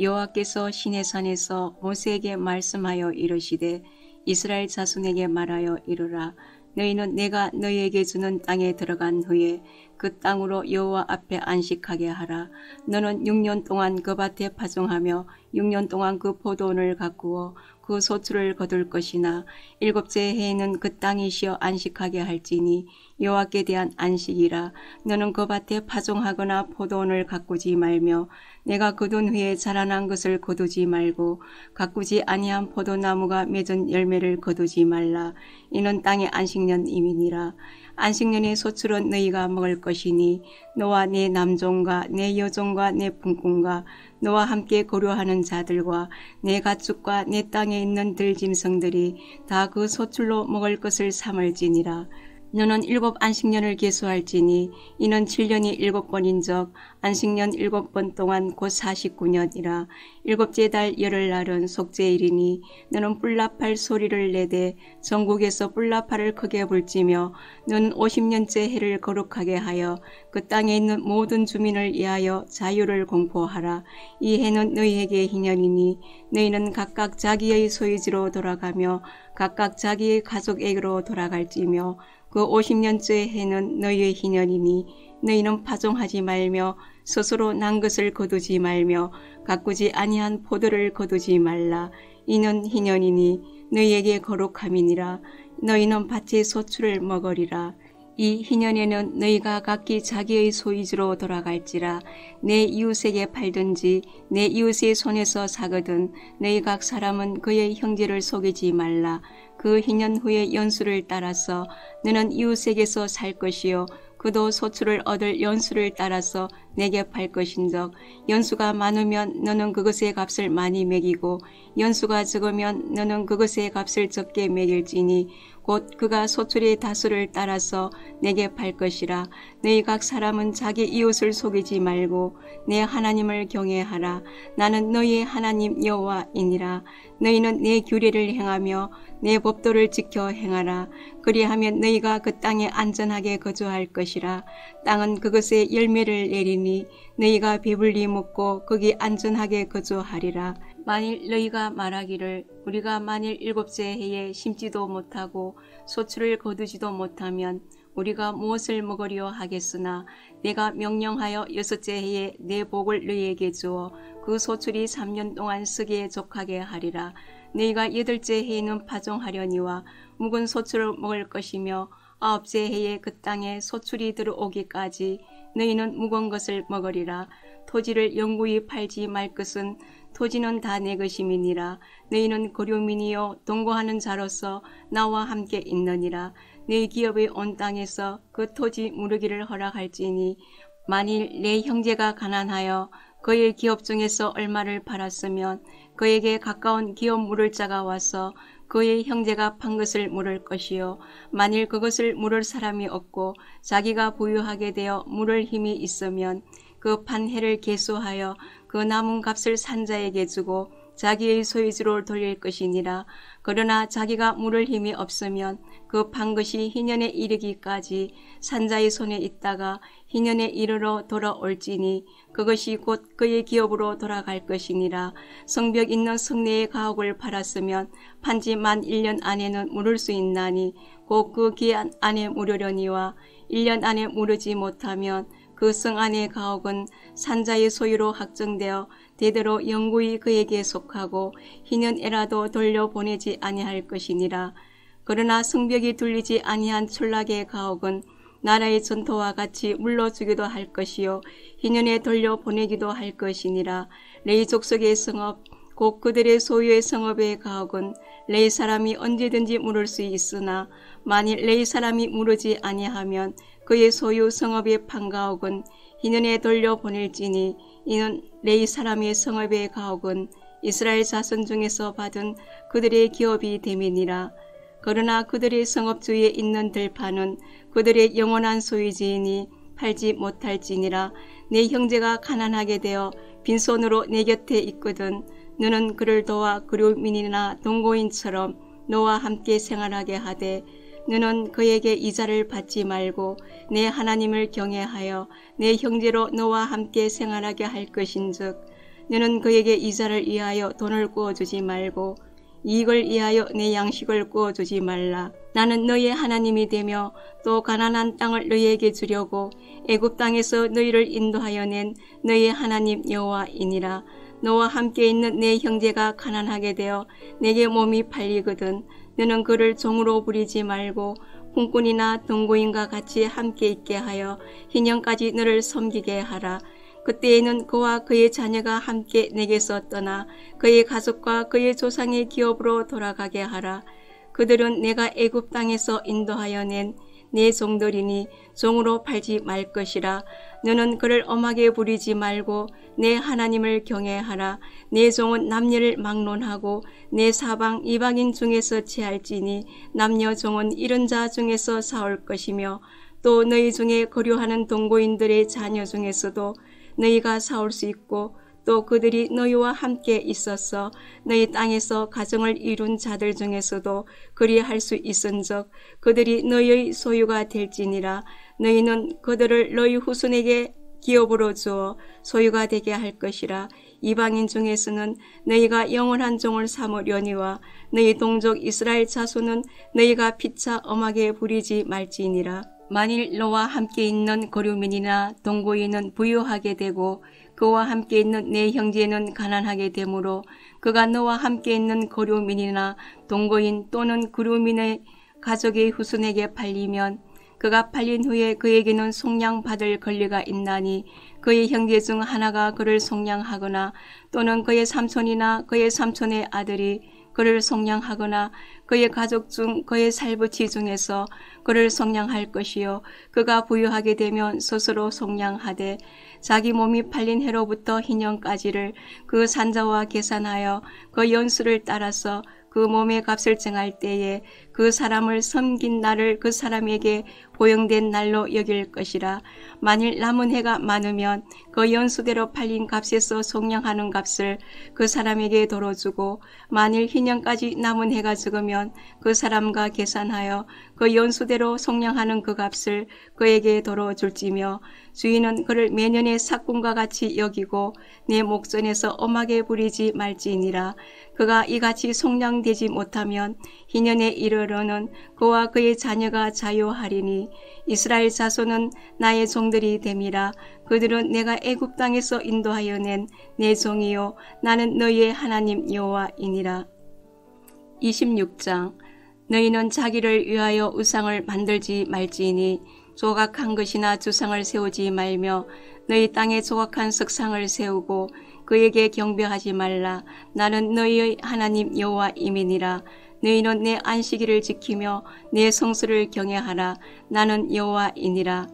여호와께서 시내산에서 모세에게 말씀하여 이르시되 이스라엘 자손에게 말하여 이르라. 너희는 내가 너희에게 주는 땅에 들어간 후에 그 땅으로 여호와 앞에 안식하게 하라. 너는 6년 동안 그 밭에 파종하며 6년 동안 그 포도원을 가꾸어 그 소출을 거둘 것이나 7째 해에는 그 땅이 쉬어 안식하게 할지니 여호와께 대한 안식이라. 너는 그 밭에 파종하거나 포도원을 가꾸지 말며 내가 거둔 후에 자라난 것을 거두지 말고 가꾸지 아니한 포도나무가 맺은 열매를 거두지 말라. 이는 땅의 안식년임이니라. 안식년의 소출은 너희가 먹을 것이니 너와 내 남종과 내 여종과 내 품꾼과 너와 함께 거류하는 자들과 내 가축과 내 땅에 있는 들짐승들이 다 그 소출로 먹을 것을 삼을지니라. 너는 7 안식년을 계수할지니 이는 7년이 7번인적 안식년 7번 동안 곧 49년이라. 7째 달 열흘날은 속죄일이니 너는 뿔나팔 소리를 내되 전국에서 뿔나팔을 크게 불지며 너는 50년째 해를 거룩하게 하여 그 땅에 있는 모든 주민을 위하여 자유를 공포하라. 이 해는 너희에게 희년이니 너희는 각각 자기의 소유지로 돌아가며 각각 자기의 가족에게로 돌아갈지며 그 50년째 해는 너희의 희년이니 너희는 파종하지 말며 스스로 난 것을 거두지 말며 가꾸지 아니한 포도를 거두지 말라. 이는 희년이니 너희에게 거룩함이니라. 너희는 밭의 소출을 먹으리라. 이 희년에는 너희가 각기 자기의 소유지로 돌아갈지라. 내 이웃에게 팔든지 내 이웃의 손에서 사거든 너희 각 사람은 그의 형제를 속이지 말라. 그 희년 후의 연수를 따라서 너는 이웃에게서 살 것이요 그도 소출을 얻을 연수를 따라서 내게 팔 것인즉 연수가 많으면 너는 그것의 값을 많이 매기고 연수가 적으면 너는 그것의 값을 적게 매길지니 곧 그가 소출의 다수를 따라서 내게 팔 것이라. 너희 각 사람은 자기 이웃을 속이지 말고 내 하나님을 경외하라. 나는 너희의 하나님 여호와이니라. 너희는 내 규례를 행하며 내 법도를 지켜 행하라. 그리하면 너희가 그 땅에 안전하게 거주할 것이라. 땅은 그것의 열매를 내리니 너희가 배불리 먹고 거기 안전하게 거주하리라. 만일 너희가 말하기를 우리가 만일 7째 해에 심지도 못하고 소출을 거두지도 못하면 우리가 무엇을 먹으려 하겠으나 내가 명령하여 6째 해에 내 복을 너희에게 주어 그 소출이 3년 동안 쓰기에 족하게 하리라. 너희가 8째 해에는 파종하려니와 묵은 소출을 먹을 것이며 9째 해에 그 땅에 소출이 들어오기까지 너희는 묵은 것을 먹으리라. 토지를 영구히 팔지 말 것은 토지는 다 내 것임이니라. 너희는 거류민이요 동거하는 자로서 나와 함께 있느니라. 너희 기업의 온 땅에서 그 토지 무르기를 허락할지니 만일 내 형제가 가난하여 그의 기업 중에서 얼마를 팔았으면 그에게 가까운 기업 물을 자가 와서 그의 형제가 판 것을 물을 것이요 만일 그것을 물을 사람이 없고 자기가 부유하게 되어 물을 힘이 있으면 그 판 해를 계수하여 그 남은 값을 산자에게 주고 자기의 소유주로 돌릴 것이니라. 그러나 자기가 물을 힘이 없으면 그 판 것이 희년에 이르기까지 산자의 손에 있다가 희년에 이르러 돌아올지니 그것이 곧 그의 기업으로 돌아갈 것이니라. 성벽 있는 성내의 가옥을 팔았으면 판지 만 1년 안에는 물을 수 있나니 곧 그 기한 안에 물으려니와 1년 안에 물으지 못하면 그 성 안의 가옥은 산자의 소유로 확정되어 대대로 영구히 그에게 속하고 희년에라도 돌려보내지 아니할 것이니라. 그러나 성벽이 둘리지 아니한 촌락의 가옥은 나라의 전토와 같이 물러주기도 할 것이요 희년에 돌려보내기도 할 것이니라. 레위 족속의 성읍 곧 그들의 소유의 성읍의 가옥은 레위 사람이 언제든지 물을 수 있으나 만일 레위 사람이 물으지 아니하면 그의 소유 성읍의 판가옥은 희년에 돌려보낼지니 이는 레위 사람의 성읍의 가옥은 이스라엘 자손 중에서 받은 그들의 기업이 됨이니라. 그러나 그들의 성읍 주위에 있는 들판은 그들의 영원한 소유지이니 팔지 못할지니라. 내 형제가 가난하게 되어 빈손으로 내 곁에 있거든 너는 그를 도와 그류민이나 동거인처럼 너와 함께 생활하게 하되 너는 그에게 이자를 받지 말고 내 하나님을 경외하여 내 형제로 너와 함께 생활하게 할 것인즉 너는 그에게 이자를 위하여 돈을 구워주지 말고 이익을 위하여 내 양식을 구워주지 말라. 나는 너희의 하나님이 되며 또 가나안 땅을 너희에게 주려고 애굽 땅에서 너희를 인도하여 낸 너희의 하나님 여호와이니라. 너와 함께 있는 내 형제가 가난하게 되어 내게 몸이 팔리거든 너는 그를 종으로 부리지 말고 궁꾼이나 동거인과 같이 함께 있게 하여 희년까지 너를 섬기게 하라. 그때에는 그와 그의 자녀가 함께 내게서 떠나 그의 가족과 그의 조상의 기업으로 돌아가게 하라. 그들은 내가 애굽 땅에서 인도하여 낸 내 종들이니 종으로 팔지 말 것이라. 너는 그를 엄하게 부리지 말고 내 하나님을 경외하라. 내 종은 남녀를 막론하고 내 사방 이방인 중에서 취할지니 남녀 종은 이른 자 중에서 사올 것이며 또 너희 중에 거류하는 동거인들의 자녀 중에서도 너희가 사올 수 있고 또 그들이 너희와 함께 있어서 너희 땅에서 가정을 이룬 자들 중에서도 그리할 수 있은즉 그들이 너희의 소유가 될지니라. 너희는 그들을 너희 후손에게 기업으로 주어 소유가 되게 할 것이라. 이방인 중에서는 너희가 영원한 종을 삼으려니와 너희 동족 이스라엘 자손은 너희가 피차 엄하게 부리지 말지니라. 만일 너와 함께 있는 거류민이나 동거인은 부유하게 되고 그와 함께 있는 내 형제는 가난하게 되므로 그가 너와 함께 있는 거류민이나 동거인 또는 거류민의 가족의 후손에게 팔리면 그가 팔린 후에 그에게는 속량받을 권리가 있나니 그의 형제 중 하나가 그를 속량하거나 또는 그의 삼촌이나 그의 삼촌의 아들이 그를 속량하거나 그의 가족 중 그의 살부치 중에서 그를 속량할 것이요 그가 부유하게 되면 스스로 속량하되 자기 몸이 팔린 해로부터 희년까지를 그 산자와 계산하여 그 연수를 따라서 그 몸의 값을 정할 때에 그 사람을 섬긴 날을 그 사람에게 고용된 날로 여길 것이라. 만일 남은 해가 많으면 그 연수대로 팔린 값에서 속량하는 값을 그 사람에게 도로 주고 만일 희년까지 남은 해가 적으면 그 사람과 계산하여 그 연수대로 속량하는 그 값을 그에게 도로 줄지며 주인은 그를 매년의 삭군과 같이 여기고 내 목전에서 엄하게 부리지 말지니라. 그가 이같이 속량되지 못하면 희년에 이르러는 그와 그의 자녀가 자유하리니 이스라엘 자손은 나의 종들이 됨이라. 그들은 내가 애굽 땅에서 인도하여 낸 내 종이요 나는 너희의 하나님 여호와이니라. 26장 너희는 자기를 위하여 우상을 만들지 말지니 조각한 것이나 주상을 세우지 말며 너희 땅에 조각한 석상을 세우고 그에게 경배하지 말라. 나는 너희의 하나님 여호와임이니라. 너희는 내 안식일을 지키며 내 성수를 경외하라. 나는 여호와이니라.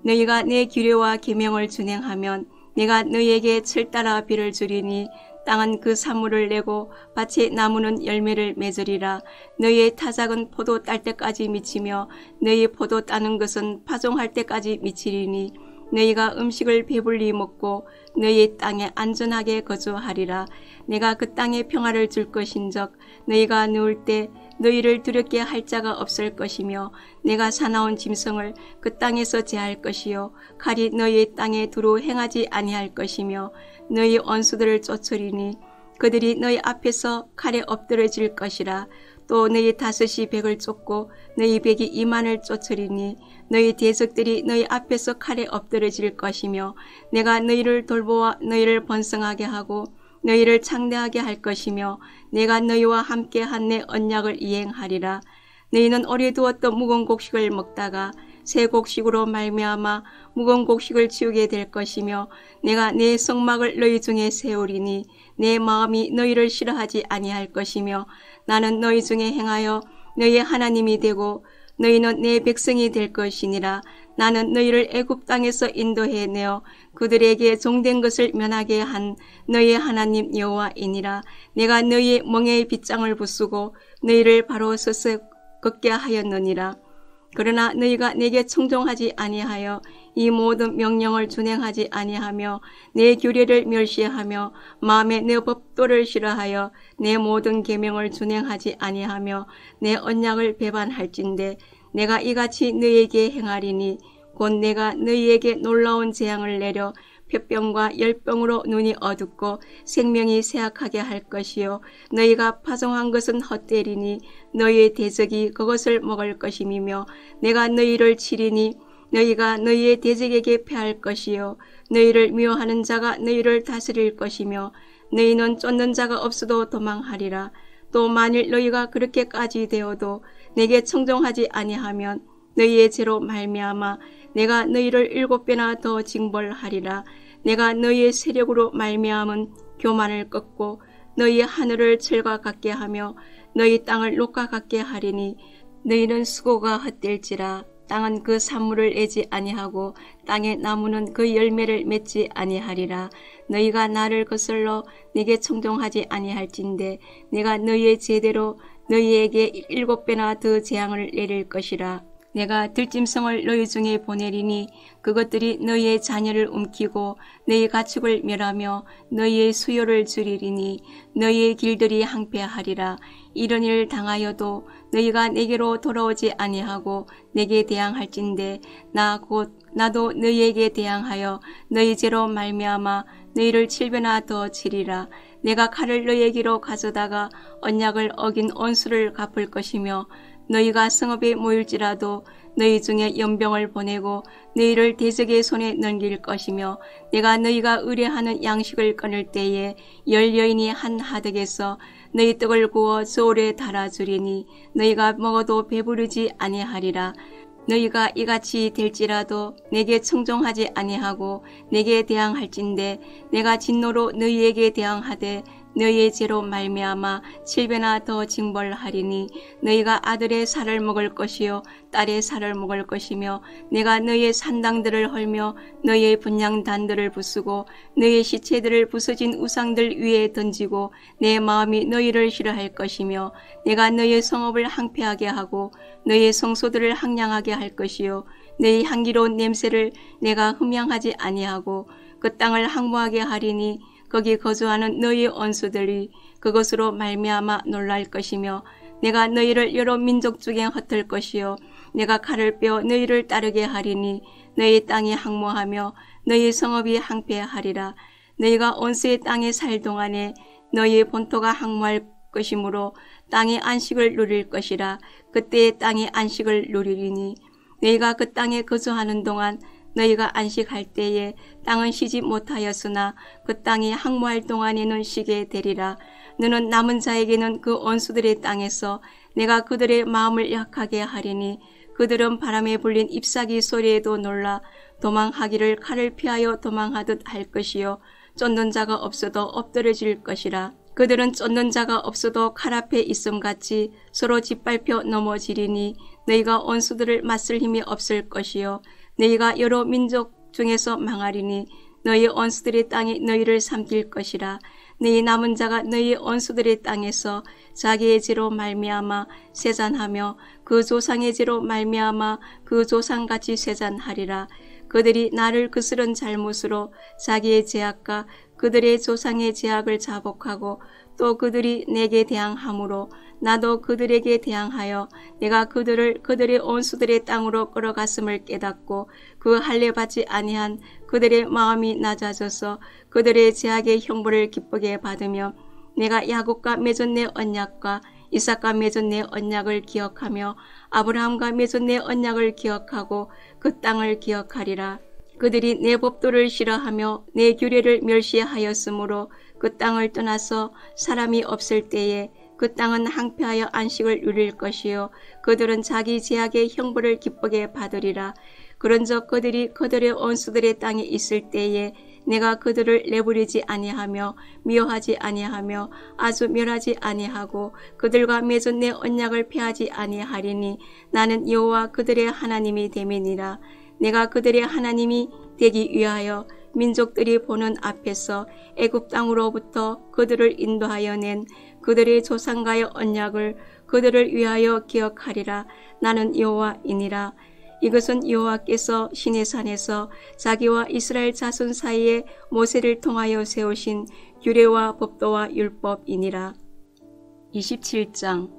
너희가 내 규례와 계명을 준행하면 내가 너희에게 철따라 비를 주리니 땅은 그 산물을 내고 밭의 나무는 열매를 맺으리라. 너희의 타작은 포도 딸 때까지 미치며 너희 포도 따는 것은 파종할 때까지 미치리니 너희가 음식을 배불리 먹고 너희 땅에 안전하게 거주하리라. 내가 그 땅에 평화를 줄 것인즉 너희가 누울 때 너희를 두렵게 할 자가 없을 것이며 내가 사나운 짐승을 그 땅에서 제할 것이요 칼이 너희 땅에 두루 행하지 아니할 것이며 너희 원수들을 쫓으리니 그들이 너희 앞에서 칼에 엎드러질 것이라. 또 너희 다섯이 백을 쫓고 너희 백이 2만을 쫓으리니 너희 대적들이 너희 앞에서 칼에 엎드러질 것이며 내가 너희를 돌보아 너희를 번성하게 하고 너희를 창대하게 할 것이며 내가 너희와 함께 한 내 언약을 이행하리라. 너희는 오래 두었던 묵은 곡식을 먹다가 새 곡식으로 말미암아 묵은 곡식을 치우게 될 것이며 내가 내 성막을 너희 중에 세우리니 내 마음이 너희를 싫어하지 아니할 것이며 나는 너희 중에 행하여 너희의 하나님이 되고 너희는 내 백성이 될 것이니라. 나는 너희를 애굽 땅에서 인도해내어 그들에게 종된 것을 면하게 한 너희의 하나님 여호와이니라. 내가 너희의 멍에의 빗장을 부수고 너희를 바로 서서 걷게 하였느니라. 그러나 너희가 내게 청종하지 아니하여 이 모든 명령을 준행하지 아니하며 내 규례를 멸시하며 마음에 내 법도를 싫어하여 내 모든 계명을 준행하지 아니하며 내 언약을 배반할진대 내가 이같이 너희에게 행하리니 곧 내가 너희에게 놀라운 재앙을 내려 폐병과 열병으로 눈이 어둡고 생명이 쇠약하게 할 것이요 너희가 파종한 것은 헛되리니 너희의 대적이 그것을 먹을 것임이며 내가 너희를 치리니 너희가 너희의 대적에게 패할 것이요 너희를 미워하는 자가 너희를 다스릴 것이며 너희는 쫓는 자가 없어도 도망하리라. 또 만일 너희가 그렇게까지 되어도 내게 청종하지 아니하면 너희의 죄로 말미암아 내가 너희를 7배나 더 징벌하리라. 내가 너희의 세력으로 말미암은 교만을 꺾고 너희의 하늘을 철과 같게 하며 너희 땅을 녹과 같게 하리니 너희는 수고가 헛될지라. 땅은 그 산물을 애지 아니하고 땅의 나무는 그 열매를 맺지 아니하리라. 너희가 나를 거슬러 내게 청종하지 아니할진대 내가 너희의 죄대로 너희에게 7배나 더 재앙을 내릴 것이라. 내가 들짐승을 너희 중에 보내리니 그것들이 너희의 자녀를 움키고 너희 가축을 멸하며 너희의 수요를 줄이리니 너희의 길들이 항폐하리라. 이런 일을 당하여도 너희가 내게로 돌아오지 아니하고 내게 대항할진대 나도 너희에게 대항하여 너희 죄로 말미암아 너희를 7배나 더 치리라. 내가 칼을 너희에게로 가져다가 언약을 어긴 원수를 갚을 것이며 너희가 성읍에 모일지라도 너희 중에 연병을 보내고 너희를 대적의 손에 넘길 것이며 내가 너희가 의뢰하는 양식을 끊을 때에 10여인이 한 하덕에서 너희 떡을 구워 저울에 달아주리니 너희가 먹어도 배부르지 아니하리라. 너희가 이같이 될지라도 내게 청종하지 아니하고 내게 대항할진대 내가 진노로 너희에게 대항하되 너희의 죄로 말미암아 7배나 더 징벌하리니 너희가 아들의 살을 먹을 것이요 딸의 살을 먹을 것이며 내가 너희의 산당들을 헐며 너희의 분향단들을 부수고 너희의 시체들을 부서진 우상들 위에 던지고 내 마음이 너희를 싫어할 것이며 내가 너희의 성읍을 항폐하게 하고 너희의 성소들을 항량하게 할 것이요 너희 향기로운 냄새를 내가 흠양하지 아니하고 그 땅을 항모하게 하리니 거기 거주하는 너희의 원수들이 그것으로 말미암아 놀랄 것이며 내가 너희를 여러 민족 중에 흩을 것이요 내가 칼을 빼어 너희를 따르게 하리니 너희 땅이 항모하며 너희 성읍이 항폐하리라. 너희가 원수의 땅에 살 동안에 너희의 본토가 항모할 것이므로 땅의 안식을 누릴 것이라. 그때의 땅의 안식을 누리리니 너희가 그 땅에 거주하는 동안 너희가 안식할 때에 땅은 쉬지 못하였으나 그 땅이 항모할 동안에는 쉬게 되리라. 너는 남은 자에게는 그 원수들의 땅에서 내가 그들의 마음을 약하게 하리니 그들은 바람에 불린 잎사귀 소리에도 놀라 도망하기를 칼을 피하여 도망하듯 할 것이요 쫓는 자가 없어도 엎드러질 것이라. 그들은 쫓는 자가 없어도 칼 앞에 있음같이 서로 짓밟혀 넘어지리니 너희가 원수들을 맞설 힘이 없을 것이요 너희가 여러 민족 중에서 망하리니 너희 원수들의 땅이 너희를 삼킬 것이라. 너희 남은 자가 너희 원수들의 땅에서 자기의 죄로 말미암아 쇠잔하며 그 조상의 죄로 말미암아 그 조상같이 쇠잔하리라. 그들이 나를 그스른 잘못으로 자기의 죄악과 그들의 조상의 죄악을 자복하고 또 그들이 내게 대항함으로 나도 그들에게 대항하여 내가 그들을 그들의 원수들의 땅으로 끌어갔음을 깨닫고 그 할례 받지 아니한 그들의 마음이 낮아져서 그들의 죄악의 형벌을 기쁘게 받으며 내가 야곱과 맺은 내 언약과 이삭과 맺은 내 언약을 기억하며 아브라함과 맺은 내 언약을 기억하고 그 땅을 기억하리라. 그들이 내 법도를 싫어하며 내 규례를 멸시하였으므로 그 땅을 떠나서 사람이 없을 때에 그 땅은 항폐하여 안식을 누릴 것이요 그들은 자기 죄악의 형벌을 기쁘게 받으리라. 그런즉 그들이 그들의 원수들의 땅에 있을 때에 내가 그들을 내버리지 아니하며 미워하지 아니하며 아주 멸하지 아니하고 그들과 맺은 내 언약을 폐하지 아니하리니 나는 여호와 그들의 하나님이 됨이니라. 내가 그들의 하나님이 되기 위하여 민족들이 보는 앞에서 애굽 땅으로부터 그들을 인도하여 낸 그들의 조상과의 언약을 그들을 위하여 기억하리라. 나는 여호와이니라. 이것은 여호와께서 시내산에서 자기와 이스라엘 자손 사이에 모세를 통하여 세우신 규례와 법도와 율법이니라. 27장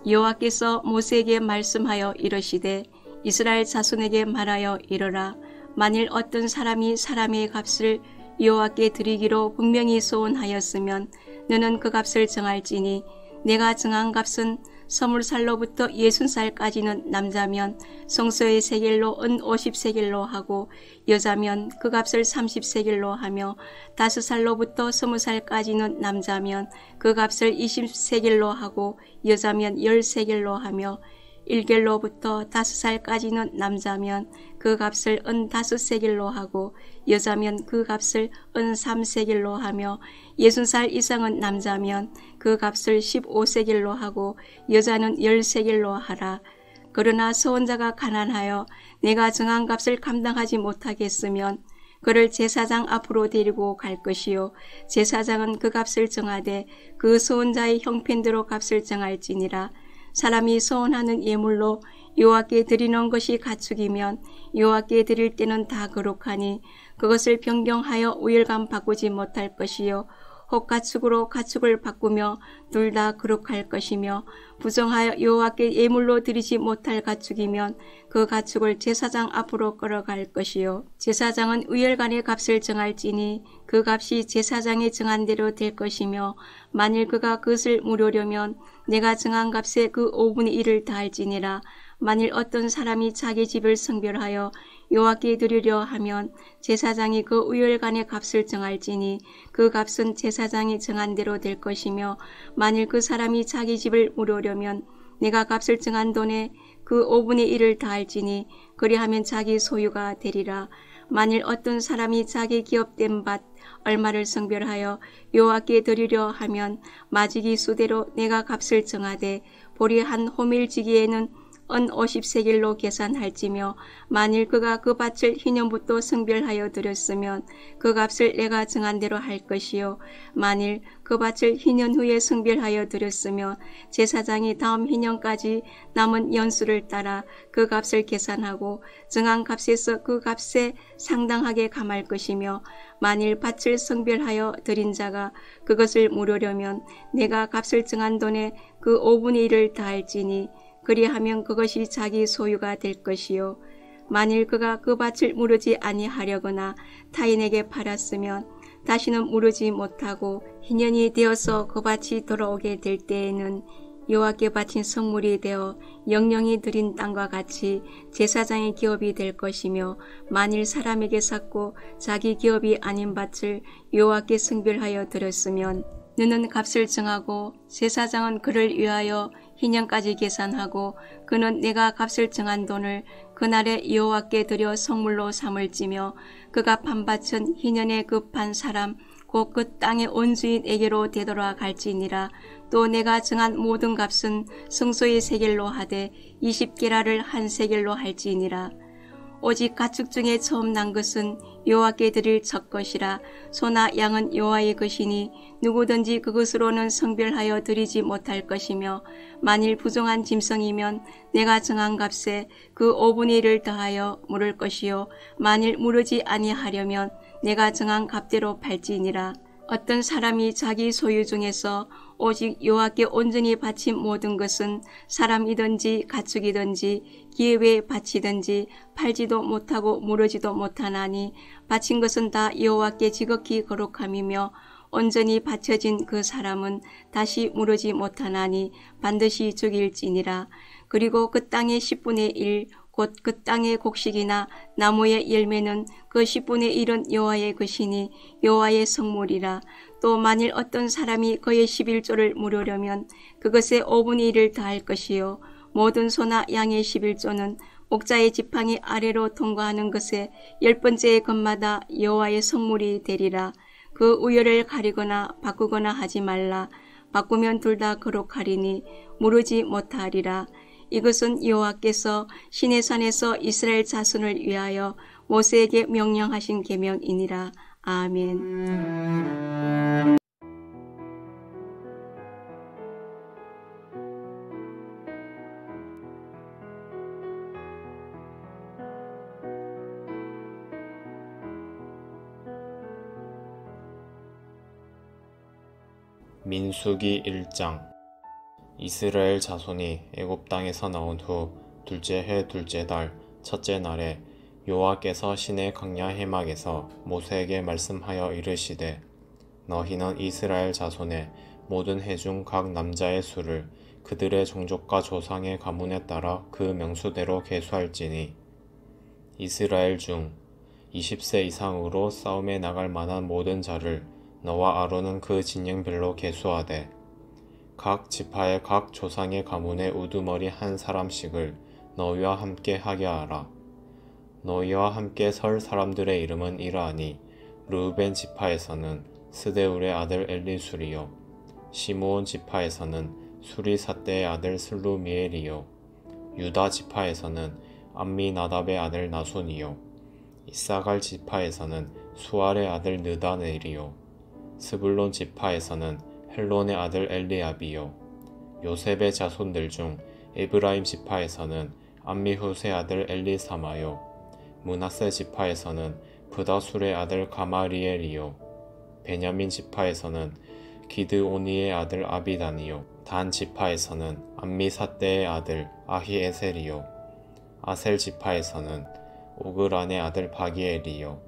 여호와께서 모세에게 말씀하여 이르시되 이스라엘 자손에게 말하여 이르라. 만일 어떤 사람이 사람의 값을 여호와께 드리기로 분명히 소원하였으면 너는 그 값을 정할지니 내가 정한 값은 20살로부터 60살까지는 남자면 성소의 세겔로 은 50세겔로 하고 여자면 그 값을 30세겔로 하며 5살로부터 20살까지는 남자면 그 값을 20세겔로 하고 여자면 10세겔로 하며 1겔로부터 5살까지는 남자면 그 값을 은 5세겔로 하고 여자면 그 값을 은 3세겔로 하며 60살 이상은 남자면 그 값을 15세겔로 하고 여자는 10세겔로 하라. 그러나 서원자가 가난하여 내가 정한 값을 감당하지 못하겠으면 그를 제사장 앞으로 데리고 갈 것이요 제사장은 그 값을 정하되 그 서원자의 형편대로 값을 정할지니라. 사람이 서원하는 예물로 여호와께 드리는 것이 가축이면 여호와께 드릴 때는 다 거룩하니 그것을 변경하여 우열감 바꾸지 못할 것이요 혹 가축으로 가축을 바꾸며 둘 다 거룩할 것이며 부정하여 여호와께 예물로 드리지 못할 가축이면 그 가축을 제사장 앞으로 끌어갈 것이요 제사장은 우열간의 값을 정할지니 그 값이 제사장이 정한 대로 될 것이며 만일 그가 그것을 물으려면 내가 정한 값에 그 5분의 1을 다할지니라. 만일 어떤 사람이 자기 집을 성별하여 여호와께 드리려 하면 제사장이 그 우열간의 값을 정할지니 그 값은 제사장이 정한 대로 될 것이며 만일 그 사람이 자기 집을 물으려면 내가 값을 정한 돈에 그 5분의 1을 다할지니 그리하면 자기 소유가 되리라. 만일 어떤 사람이 자기 기업된 밭 얼마를 성별하여 여호와께 드리려 하면 마지기 수대로 내가 값을 정하되 보리 한 호밀지기에는 은 50세겔로 계산할지며 만일 그가 그 밭을 희년부터 성별하여 드렸으면 그 값을 내가 정한 대로 할 것이요 만일 그 밭을 희년 후에 성별하여 드렸으면 제사장이 다음 희년까지 남은 연수를 따라 그 값을 계산하고 정한 값에서 그 값에 상당하게 감할 것이며 만일 밭을 성별하여 드린 자가 그것을 물으려면 내가 값을 정한 돈의 그 5분의 1을 다할지니 그리하면 그것이 자기 소유가 될 것이요 만일 그가 그 밭을 무르지 아니하려거나 타인에게 팔았으면 다시는 무르지 못하고 희년이 되어서 그 밭이 돌아오게 될 때에는 여호와께 바친 성물이 되어 영영이 드린 땅과 같이 제사장의 기업이 될 것이며 만일 사람에게 샀고 자기 기업이 아닌 밭을 여호와께 성별하여 드렸으면 너는 값을 정하고 제사장은 그를 위하여 희년까지 계산하고 그는 내가 값을 정한 돈을 그날에 여호와께 드려 성물로 삼을지며 그가 판 밭은 희년에 급한 사람 곧 그 땅의 온주인에게로 되돌아갈지니라. 또 내가 정한 모든 값은 성소의 세겔로 하되 20게라를 한 세겔로 할지니라. 오직 가축 중에 처음 난 것은 여호와께 드릴 첫 것이라. 소나 양은 여호와의 것이니 누구든지 그것으로는 성별하여 드리지 못할 것이며 만일 부정한 짐승이면 내가 정한 값에 그 5분의 1을 더하여 물을 것이요 만일 무르지 아니하려면 내가 정한 값대로 팔지니라. 어떤 사람이 자기 소유 중에서 오직 여호와께 온전히 바친 모든 것은 사람이든지 가축이든지 기업에 바치든지 팔지도 못하고 무르지도 못하나니 바친 것은 다 여호와께 지극히 거룩함이며 온전히 바쳐진 그 사람은 다시 무르지 못하나니 반드시 죽일지니라. 그리고 그 땅의 10분의 1 곧 그 땅의 곡식이나 나무의 열매는 그 10분의 1은 여호와의 것이니 여호와의 성물이라. 또 만일 어떤 사람이 그의 11조를 물으려면 그것의 5분의 1을 다할 것이요 모든 소나 양의 11조는 옥자의 지팡이 아래로 통과하는 것의 10번째 것마다 여호와의 성물이 되리라. 그 우열을 가리거나 바꾸거나 하지 말라. 바꾸면 둘 다 거룩하리니 무르지 못하리라. 이것은 여호와께서 시내산에서 이스라엘 자손을 위하여 모세에게 명령하신 계명이니라. 아멘. 민수기 1장. 이스라엘 자손이 애굽 땅에서 나온 후 둘째 해 둘째 달 첫째 날에 여호와께서 시내 광야 해막에서 모세에게 말씀하여 이르시되 너희는 이스라엘 자손의 모든 해 중 각 남자의 수를 그들의 종족과 조상의 가문에 따라 그 명수대로 계수할지니 이스라엘 중 20세 이상으로 싸움에 나갈 만한 모든 자를 너와 아론은 그 진영별로 계수하되 각 지파의 각 조상의 가문의 우두머리 한 사람씩을 너희와 함께 하게 하라. 너희와 함께 설 사람들의 이름은 이러하니 르우벤 지파에서는 스데울의 아들 엘리술이요 시므온 지파에서는 수리삿대의 아들 슬루미엘이요 유다 지파에서는 암미나답의 아들 나손이요 이사갈 지파에서는 수알의 아들 느다넬이요 스불론 지파에서는 헬론의 아들 엘리압이요 요셉의 자손들 중 에브라임 지파에서는 암미훗의 아들 엘리사마요 므낫세 지파에서는 브다술의 아들 가마리엘이요 베냐민 지파에서는 기드오니의 아들 아비단이요 단 지파에서는 암미삿대의 아들 아히에셀이요 아셀 지파에서는 오그란의 아들 바기엘이요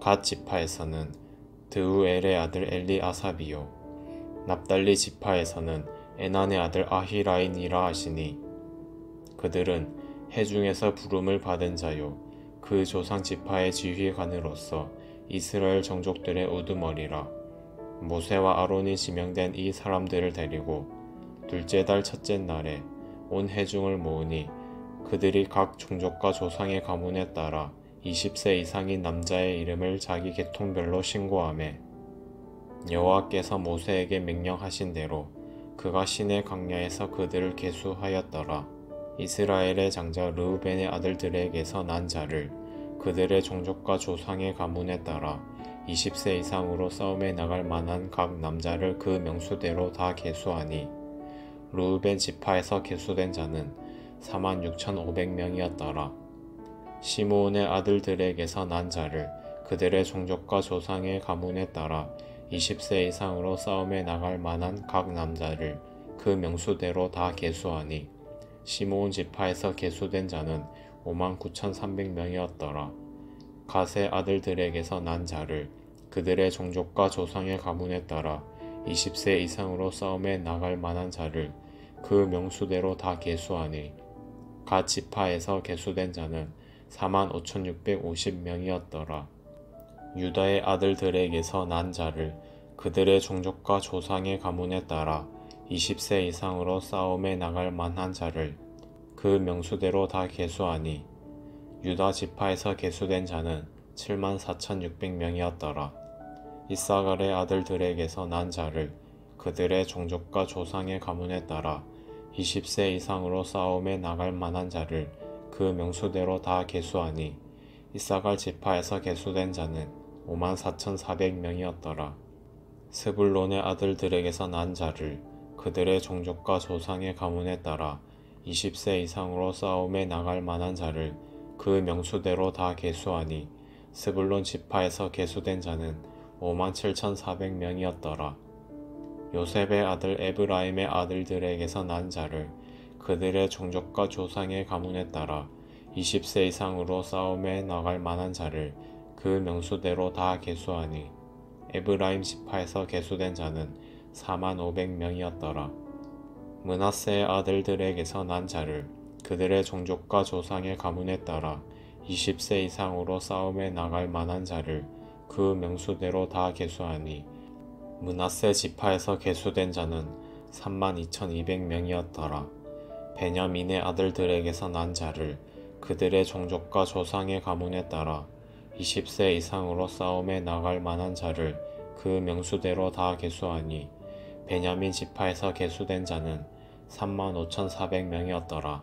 갓 지파에서는 드우엘의 아들 엘리아삽이요 납달리 지파에서는 에난의 아들 아히라인이라 하시니 그들은 해중에서 부름을 받은 자요 그 조상 지파의 지휘관으로서 이스라엘 정족들의 우두머리라. 모세와 아론이 지명된 이 사람들을 데리고 둘째 달 첫째 날에 온 해중을 모으니 그들이 각 종족과 조상의 가문에 따라 20세 이상인 남자의 이름을 자기 계통별로 신고하며 여호와께서 모세에게 명령하신 대로 그가 시내 광야에서 그들을 계수하였더라. 이스라엘의 장자 르우벤의 아들들에게서 난 자를 그들의 종족과 조상의 가문에 따라 20세 이상으로 싸움에 나갈 만한 각 남자를 그 명수대로 다 계수하니 르우벤 지파에서 계수된 자는 46,500명이었더라. 시므온의 아들들에게서 난 자를 그들의 종족과 조상의 가문에 따라 20세 이상으로 싸움에 나갈 만한 각 남자를 그 명수대로 다 계수하니 시므온 지파에서 계수된 자는 59,300명이었더라. 갓의 아들들에게서 난 자를 그들의 종족과 조상의 가문에 따라 20세 이상으로 싸움에 나갈 만한 자를 그 명수대로 다 계수하니 갓 지파에서 계수된 자는 45,650명이었더라. 유다의 아들들에게서 난 자를 그들의 종족과 조상의 가문에 따라 20세 이상으로 싸움에 나갈 만한 자를 그 명수대로 다 계수하니 유다 지파에서 계수된 자는 74,600명이었더라. 이사갈의 아들들에게서 난 자를 그들의 종족과 조상의 가문에 따라 20세 이상으로 싸움에 나갈 만한 자를 그 명수대로 다 계수하니 이사갈 지파에서 계수된 자는 54,400명이었더라. 스불론의 아들들에게서 난 자를 그들의 종족과 조상의 가문에 따라 20세 이상으로 싸움에 나갈 만한 자를 그 명수대로 다 계수하니 스불론 지파에서 계수된 자는 57,400명이었더라. 요셉의 아들 에브라임의 아들들에게서 난 자를 그들의 종족과 조상의 가문에 따라 20세 이상으로 싸움에 나갈 만한 자를 그 명수대로 다 계수하니 에브라임 지파에서 계수된 자는 45,000명이었더라. 므낫세의 아들들에게서 난 자를 그들의 종족과 조상의 가문에 따라 20세 이상으로 싸움에 나갈 만한 자를 그 명수대로 다 계수하니 므낫세 지파에서 계수된 자는 32,200명이었더라. 베냐민의 아들들에게서 난 자를 그들의 종족과 조상의 가문에 따라 20세 이상으로 싸움에 나갈 만한 자를 그 명수대로 다 계수하니 베냐민 지파에서 계수된 자는 35,400명이었더라.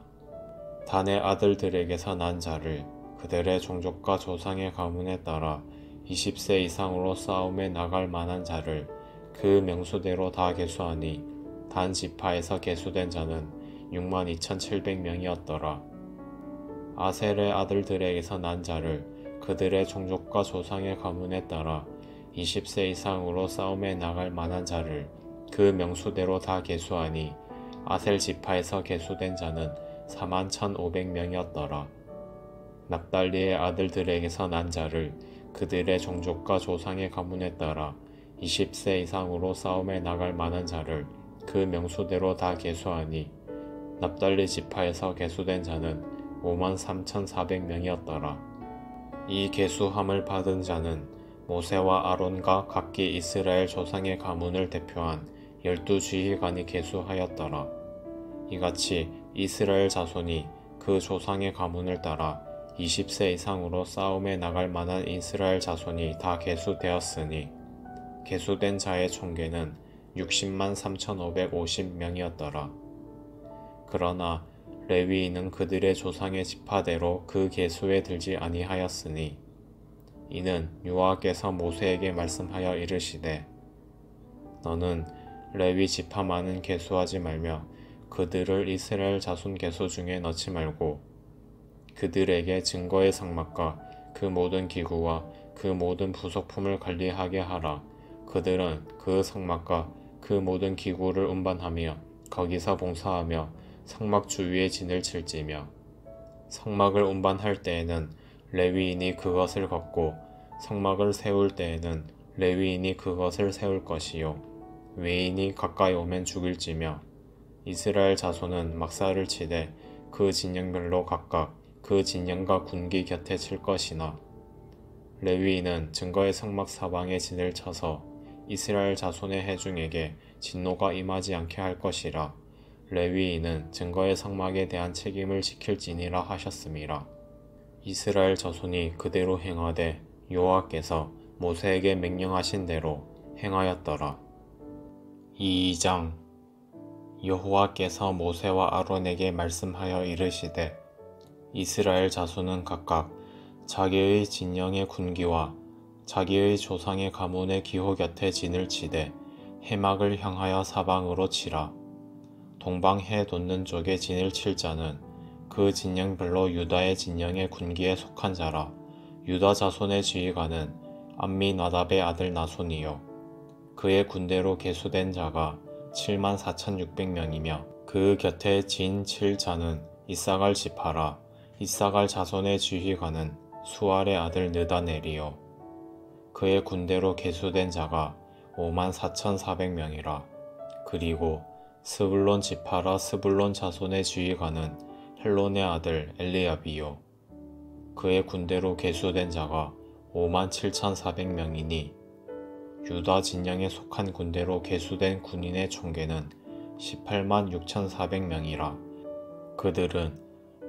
단의 아들들에게서 난 자를 그들의 종족과 조상의 가문에 따라 20세 이상으로 싸움에 나갈 만한 자를 그 명수대로 다 계수하니 단 지파에서 계수된 자는 62,700명이었더라. 아셀의 아들들에게서 난 자를 그들의 종족과 조상의 가문에 따라 20세 이상으로 싸움에 나갈 만한 자를 그 명수대로 다 계수하니 아셀 지파에서 계수된 자는 41,500명이었더라. 납달리의 아들들에게서 난 자를 그들의 종족과 조상의 가문에 따라 20세 이상으로 싸움에 나갈 만한 자를 그 명수대로 다 계수하니 납달리 지파에서 계수된 자는 53,400명이었더라. 이 계수함을 받은 자는 모세와 아론과 각기 이스라엘 조상의 가문을 대표한 12지휘관이 계수하였더라. 이같이 이스라엘 자손이 그 조상의 가문을 따라 20세 이상으로 싸움에 나갈 만한 이스라엘 자손이 다 계수되었으니 계수된 자의 총계는 603,550명이었더라. 그러나 레위인은 그들의 조상의 지파대로 그 계수에 들지 아니하였으니 이는 여호와께서 모세에게 말씀하여 이르시되 너는 레위 지파만은 계수하지 말며 그들을 이스라엘 자손 계수 중에 넣지 말고 그들에게 증거의 상막과 그 모든 기구와 그 모든 부속품을 관리하게 하라. 그들은 그 상막과 그 모든 기구를 운반하며 거기서 봉사하며 상막 주위에 진을 칠지며 상막을 운반할 때에는 레위인이 그것을 걷고 상막을 세울 때에는 레위인이 그것을 세울 것이요 외인이 가까이 오면 죽일지며 이스라엘 자손은 막사를 치되 그 진영별로 각각 그 진영과 군기 곁에 칠 것이나 레위인은 증거의 상막 사방에 진을 쳐서 이스라엘 자손의 회중에게 진노가 임하지 않게 할 것이라. 레위인은 증거의 상막에 대한 책임을 지킬지니라 하셨음이라. 이스라엘 자손이 그대로 행하되 여호와께서 모세에게 명령하신 대로 행하였더라. 2장. 여호와께서 모세와 아론에게 말씀하여 이르시되 이스라엘 자손은 각각 자기의 진영의 군기와 자기의 조상의 가문의 기호 곁에 진을 치되 해막을 향하여 사방으로 치라. 동방 해 돋는 쪽에 진을 칠 자는 그 진영별로 유다의 진영의 군기에 속한 자라. 유다 자손의 지휘관은 암미나답의 아들 나손이요 그의 군대로 계수된 자가 74,600명이며 그 곁에 진 칠 자는 이사갈 지파라. 이사갈 자손의 지휘관은 수알의 아들 느다넬이요 그의 군대로 계수된 자가 54,400명이라. 그리고 스불론 지파라. 스불론 자손의 지휘관은 헬론의 아들 엘리압이요 그의 군대로 계수된 자가 57,400명이니 유다 진영에 속한 군대로 계수된 군인의 총계는 186,400명이라. 그들은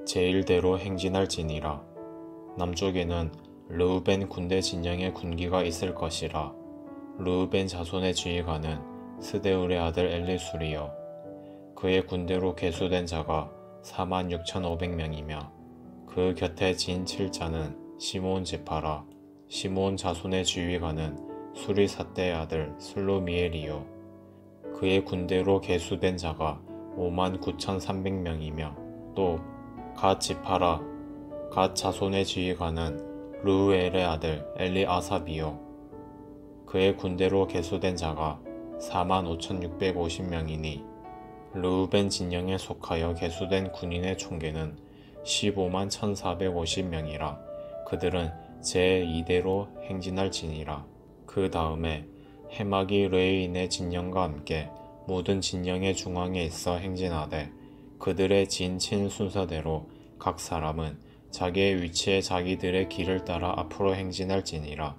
제1대로 행진할지니라. 남쪽에는 르우벤 군대 진영의 군기가 있을 것이라. 르우벤 자손의 지휘관은 스데울의 아들 엘리술이요 그의 군대로 계수된 자가 46,500명이며 그 곁에 진 칠자는 시므온 지파라. 시므온 자손의 지휘관은 수리삿대의 아들 슬루미엘이요 그의 군대로 계수된 자가 59,300명이며 또 갓 지파라. 갓 자손의 지휘관은 르우엘의 아들 엘리아삽이요 그의 군대로 계수된 자가 45,650명이니 르우벤 진영에 속하여 계수된 군인의 총계는 151,450명이라. 그들은 제2대로 행진할지니라. 그 다음에 해막이 레인의 진영과 함께 모든 진영의 중앙에 있어 행진하되 그들의 진친 순서대로 각 사람은 자기의 위치에 자기들의 길을 따라 앞으로 행진할지니라.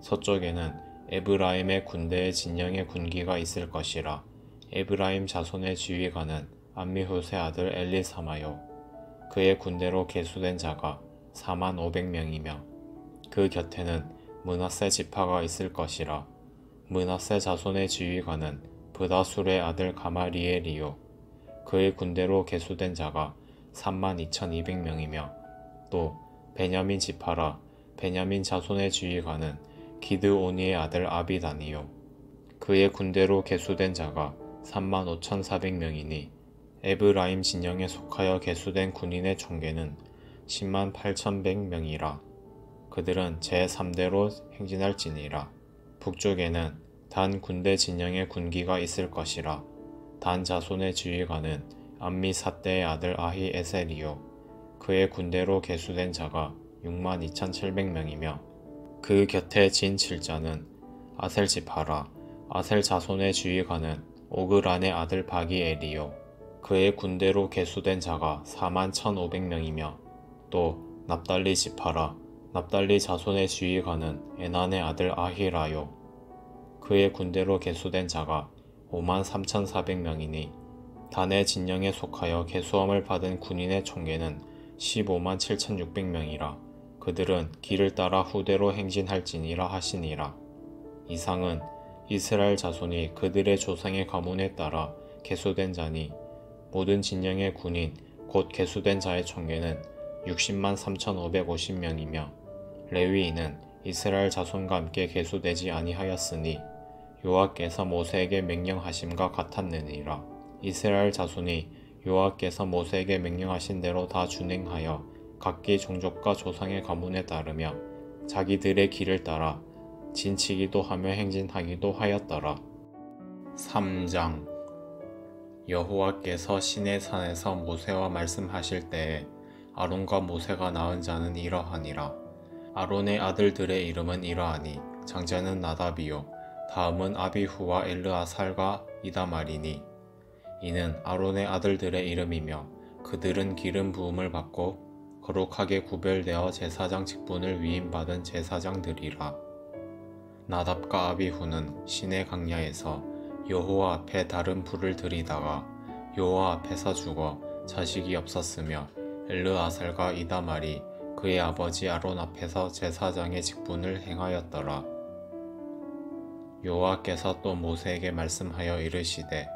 서쪽에는 에브라임의 군대의 진영의 군기가 있을 것이라. 에브라임 자손의 지휘관은 암미훗의 아들 엘리사마요 그의 군대로 계수된 자가 45,000명이며 그 곁에는 므낫세 지파가 있을 것이라. 므낫세 자손의 지휘관은 브다술의 아들 가마리엘이요 그의 군대로 계수된 자가 32,200명이며 또 베냐민 지파라. 베냐민 자손의 지휘관은 기드오니의 아들 아비단이요 그의 군대로 계수된 자가 35,400명이니 에브라임 진영에 속하여 계수된 군인의 총계는 108,100명이라. 그들은 제3대로 행진할지니라. 북쪽에는 단 군대 진영의 군기가 있을 것이라. 단 자손의 지휘관은 암미삿대의 아들 아히에셀이요 그의 군대로 계수된 자가 62,700명이며 그 곁에 진 칠자는 아셀 지파라. 아셀 자손의 지휘관은 오그란의 아들 바기엘이요 그의 군대로 계수된 자가 41,500명이며 또 납달리 지파라. 납달리 자손의 지휘관은 에난의 아들 아히라요 그의 군대로 계수된 자가 53,400명이니 단의 진영에 속하여 계수함을 받은 군인의 총계는 157,600명이라. 그들은 길을 따라 후대로 행진할지니라 하시니라. 이상은 이스라엘 자손이 그들의 조상의 가문에 따라 계수된 자니 모든 진영의 군인 곧 계수된 자의 총계는 603,550명이며 레위인은 이스라엘 자손과 함께 계수되지 아니하였으니 여호와께서 모세에게 명령하심과 같았느니라. 이스라엘 자손이 여호와께서 모세에게 명령하신 대로 다 준행하여 각기 종족과 조상의 가문에 따르며 자기들의 길을 따라 진치기도 하며 행진하기도 하였더라. 3장. 여호와께서 시내산에서 모세와 말씀하실 때에 아론과 모세가 낳은 자는 이러하니라. 아론의 아들들의 이름은 이러하니 장자는 나답이요 다음은 아비후와 엘르아살과 이다말이니 이는 아론의 아들들의 이름이며 그들은 기름 부음을 받고 거룩하게 구별되어 제사장 직분을 위임받은 제사장들이라. 나답과 아비후는 시내 강야에서 여호와 앞에 다른 불을 들이다가 여호와 앞에서 죽어 자식이 없었으며 엘르아살과 이다말이 그의 아버지 아론 앞에서 제사장의 직분을 행하였더라. 여호와께서 또 모세에게 말씀하여 이르시되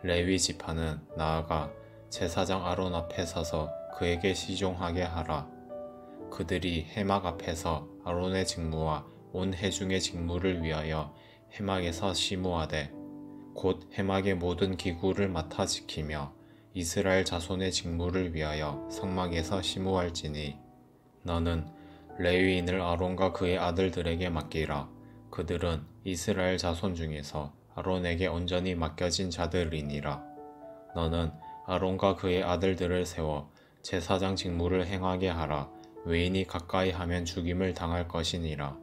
레위 지파는 나아가 제사장 아론 앞에 서서 그에게 시종하게 하라. 그들이 해막 앞에서 아론의 직무와 온 회중의 직무를 위하여 해막에서 시무하되 곧 해막의 모든 기구를 맡아 지키며 이스라엘 자손의 직무를 위하여 성막에서 시무할지니 너는 레위인을 아론과 그의 아들들에게 맡기라. 그들은 이스라엘 자손 중에서 아론에게 온전히 맡겨진 자들이니라. 너는 아론과 그의 아들들을 세워 제사장 직무를 행하게 하라. 외인이 가까이 하면 죽임을 당할 것이니라.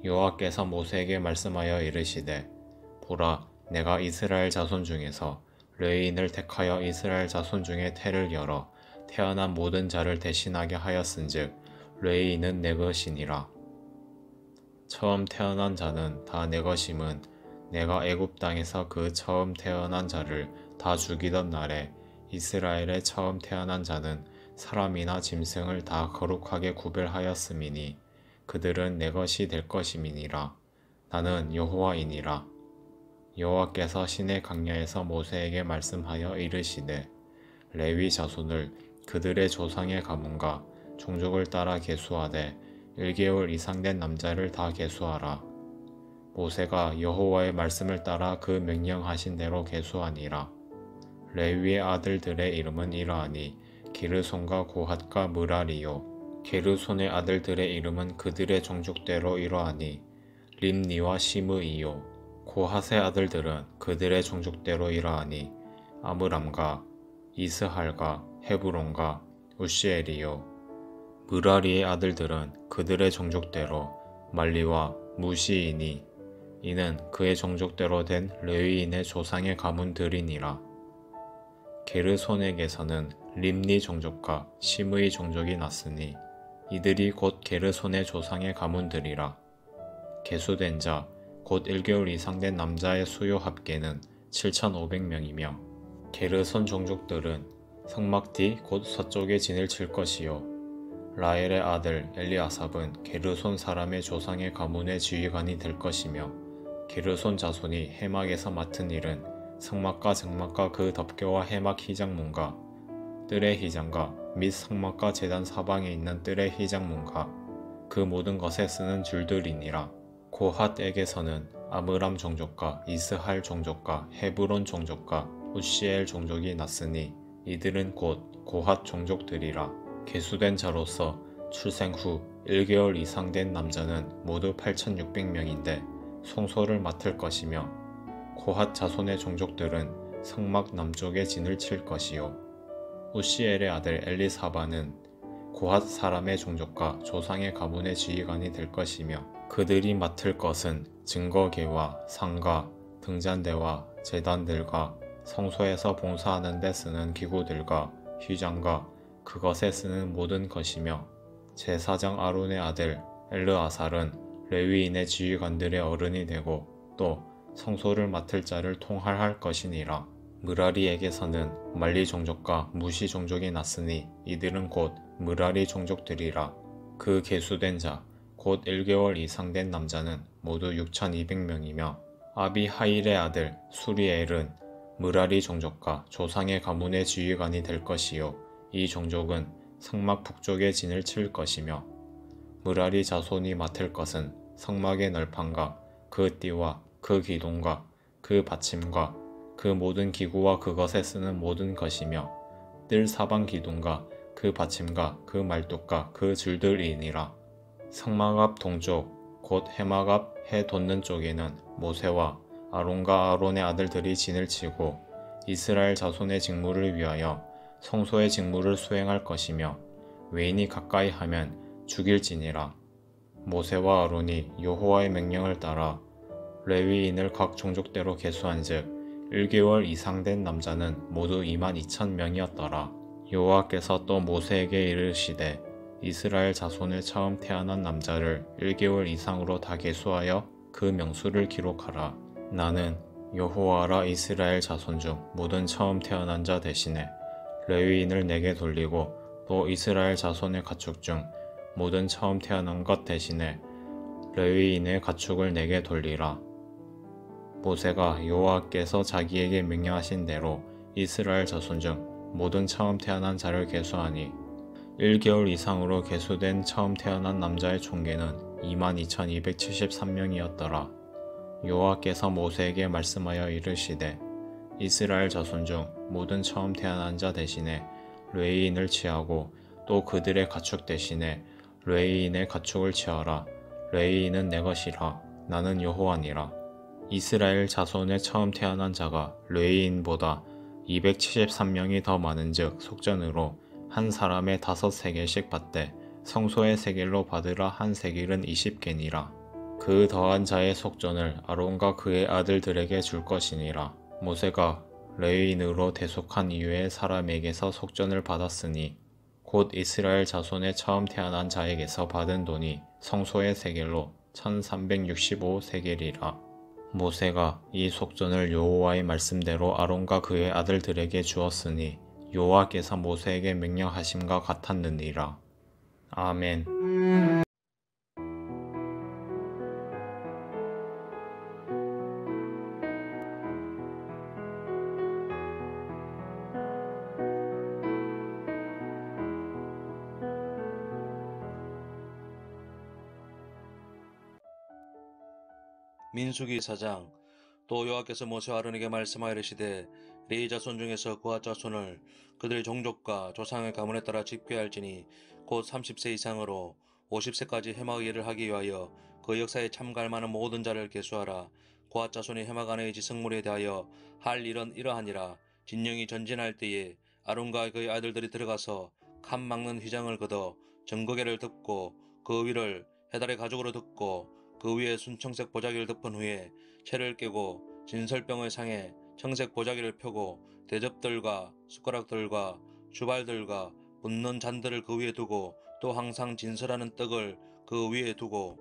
여호와께서 모세에게 말씀하여 이르시되 보라, 내가 이스라엘 자손 중에서 레위인을 택하여 이스라엘 자손 중에 태를 열어 태어난 모든 자를 대신하게 하였은즉 레위인은 내 것이니라. 처음 태어난 자는 다 내 것임은 내가 애굽 땅에서 그 처음 태어난 자를 다 죽이던 날에 이스라엘의 처음 태어난 자는 사람이나 짐승을 다 거룩하게 구별하였음이니 그들은 내 것이 될 것임이니라. 나는 여호와이니라. 여호와께서 시내 광야에서 모세에게 말씀하여 이르시되 레위 자손을 그들의 조상의 가문과 종족을 따라 계수하되 1개월 이상 된 남자를 다 계수하라. 모세가 여호와의 말씀을 따라 그 명령하신 대로 계수하니라. 레위의 아들들의 이름은 이러하니 게르손과 고핫과 므라리요. 게르손의 아들들의 이름은 그들의 종족대로 이러하니 림니와 시므이요. 고핫의 아들들은 그들의 종족대로 이러하니 아므람과 이스할과 헤브론과 우시엘이요. 므라리의 아들들은 그들의 종족대로 말리와 무시이니 이는 그의 종족대로 된 레위인의 조상의 가문들이니라. 게르손에게서는 림니 종족과 시므이 종족이 났으니 이들이 곧 게르손의 조상의 가문들이라. 계수된 자 곧 1개월 이상 된 남자의 수요 합계는 7,500명이며 게르손 종족들은 성막 뒤 곧 서쪽에 진을 칠 것이요. 라엘의 아들 엘리아삽은 게르손 사람의 조상의 가문의 지휘관이 될 것이며 게르손 자손이 해막에서 맡은 일은 성막과 장막과 그 덮개와 해막 휘장문과 뜰의 휘장과 및 성막과 제단 사방에 있는 뜰의 휘장문과 그 모든 것에 쓰는 줄들이니라. 고핫에게서는 아므람 종족과 이스할 종족과 헤브론 종족과 우시엘 종족이 났으니 이들은 곧 고핫 종족들이라. 계수된 자로서 출생 후 1개월 이상 된 남자는 모두 8,600명인데 송소를 맡을 것이며 고핫 자손의 종족들은 성막 남쪽에 진을 칠 것이요. 우시엘의 아들 엘리사바는 고핫 사람의 종족과 조상의 가문의 지휘관이 될 것이며 그들이 맡을 것은 증거계와 상가, 등잔대와 제단들과 성소에서 봉사하는 데 쓰는 기구들과 휘장과 그것에 쓰는 모든 것이며 제사장 아론의 아들 엘르아살은 레위인의 지휘관들의 어른이 되고 또 성소를 맡을 자를 통할할 것이니라. 므라리에게서는 말리 종족과 무시 종족이 났으니 이들은 곧 므라리 종족들이라. 그 계수된 자 곧 1개월 이상 된 남자는 모두 6,200명이며 아비하일의 아들 수리엘은 므라리 종족과 조상의 가문의 지휘관이 될 것이요. 이 종족은 성막 북쪽에 진을 칠 것이며 므라리 자손이 맡을 것은 성막의 널판과 그 띠와 그 기둥과 그 받침과 그 모든 기구와 그것에 쓰는 모든 것이며 뜰 사방 기둥과 그 받침과 그 말뚝과 그 줄들이니라. 성막 앞 동쪽 곧 해막 앞 해 돋는 쪽에는 모세와 아론과 아론의 아들들이 진을 치고 이스라엘 자손의 직무를 위하여 성소의 직무를 수행할 것이며 외인이 가까이 하면 죽일지니라. 모세와 아론이 여호와의 명령을 따라 레위인을 각 종족대로 계수한즉 1개월 이상 된 남자는 모두 22,000명이었더라. 여호와께서 또 모세에게 이르시되 이스라엘 자손의 처음 태어난 남자를 1개월 이상으로 다 계수하여 그 명수를 기록하라. 나는 여호와라. 이스라엘 자손 중 모든 처음 태어난 자 대신에 레위인을 내게 돌리고 또 이스라엘 자손의 가축 중 모든 처음 태어난 것 대신에 레위인의 가축을 내게 돌리라. 모세가 여호와께서 자기에게 명령하신 대로 이스라엘 자손 중 모든 처음 태어난 자를 계수하니 1개월 이상으로 계수된 처음 태어난 남자의 총계는 22,273명이었더라. 여호와께서 모세에게 말씀하여 이르시되 이스라엘 자손 중 모든 처음 태어난 자 대신에 레위인을 취하고 또 그들의 가축 대신에 레위인의 가축을 취하라. 레위인은 내 것이라. 나는 여호와니라. 이스라엘 자손의 처음 태어난 자가 레위인보다 273명이 더 많은즉 속전으로 한 사람의 5세겔씩 받되 성소의 세겔로 받으라. 한 세겔은 20개니라. 그 더한 자의 속전을 아론과 그의 아들들에게 줄 것이니라. 모세가 레위인으로 대속한 이후의 사람에게서 속전을 받았으니 곧 이스라엘 자손의 처음 태어난 자에게서 받은 돈이 성소의 세겔로 1365세겔이라. 모세가 이 속전을 여호와의 말씀대로 아론과 그의 아들들에게 주었으니 여호와께서 모세에게 명령하심과 같았느니라. 아멘. 민수기 4장. 또 여호와께서 모세와 아론에게 말씀하여 이르시되 레위 자손 중에서 그앗 자손을 그들의 종족과 조상의 가문에 따라 집계할지니 곧 30세 이상으로 50세까지 해막의 일을 하기 위하여 그 역사에 참가할 만한 모든 자를 계수하라. 그앗 자손이 해막 안의 지성물에 대하여 할 일은 이러하니라. 진영이 전진할 때에 아론과 그의 아들들이 들어가서 칸 막는 휘장을 걷어 정거개를 덮고 그 위를 해달의 가죽으로 덮고 그 위에 순청색 보자기를 덮은 후에 채를 깨고 진설병의 상에 청색 보자기를 펴고 대접들과 숟가락들과 주발들과 붓는 잔들을 그 위에 두고 또 항상 진설하는 떡을 그 위에 두고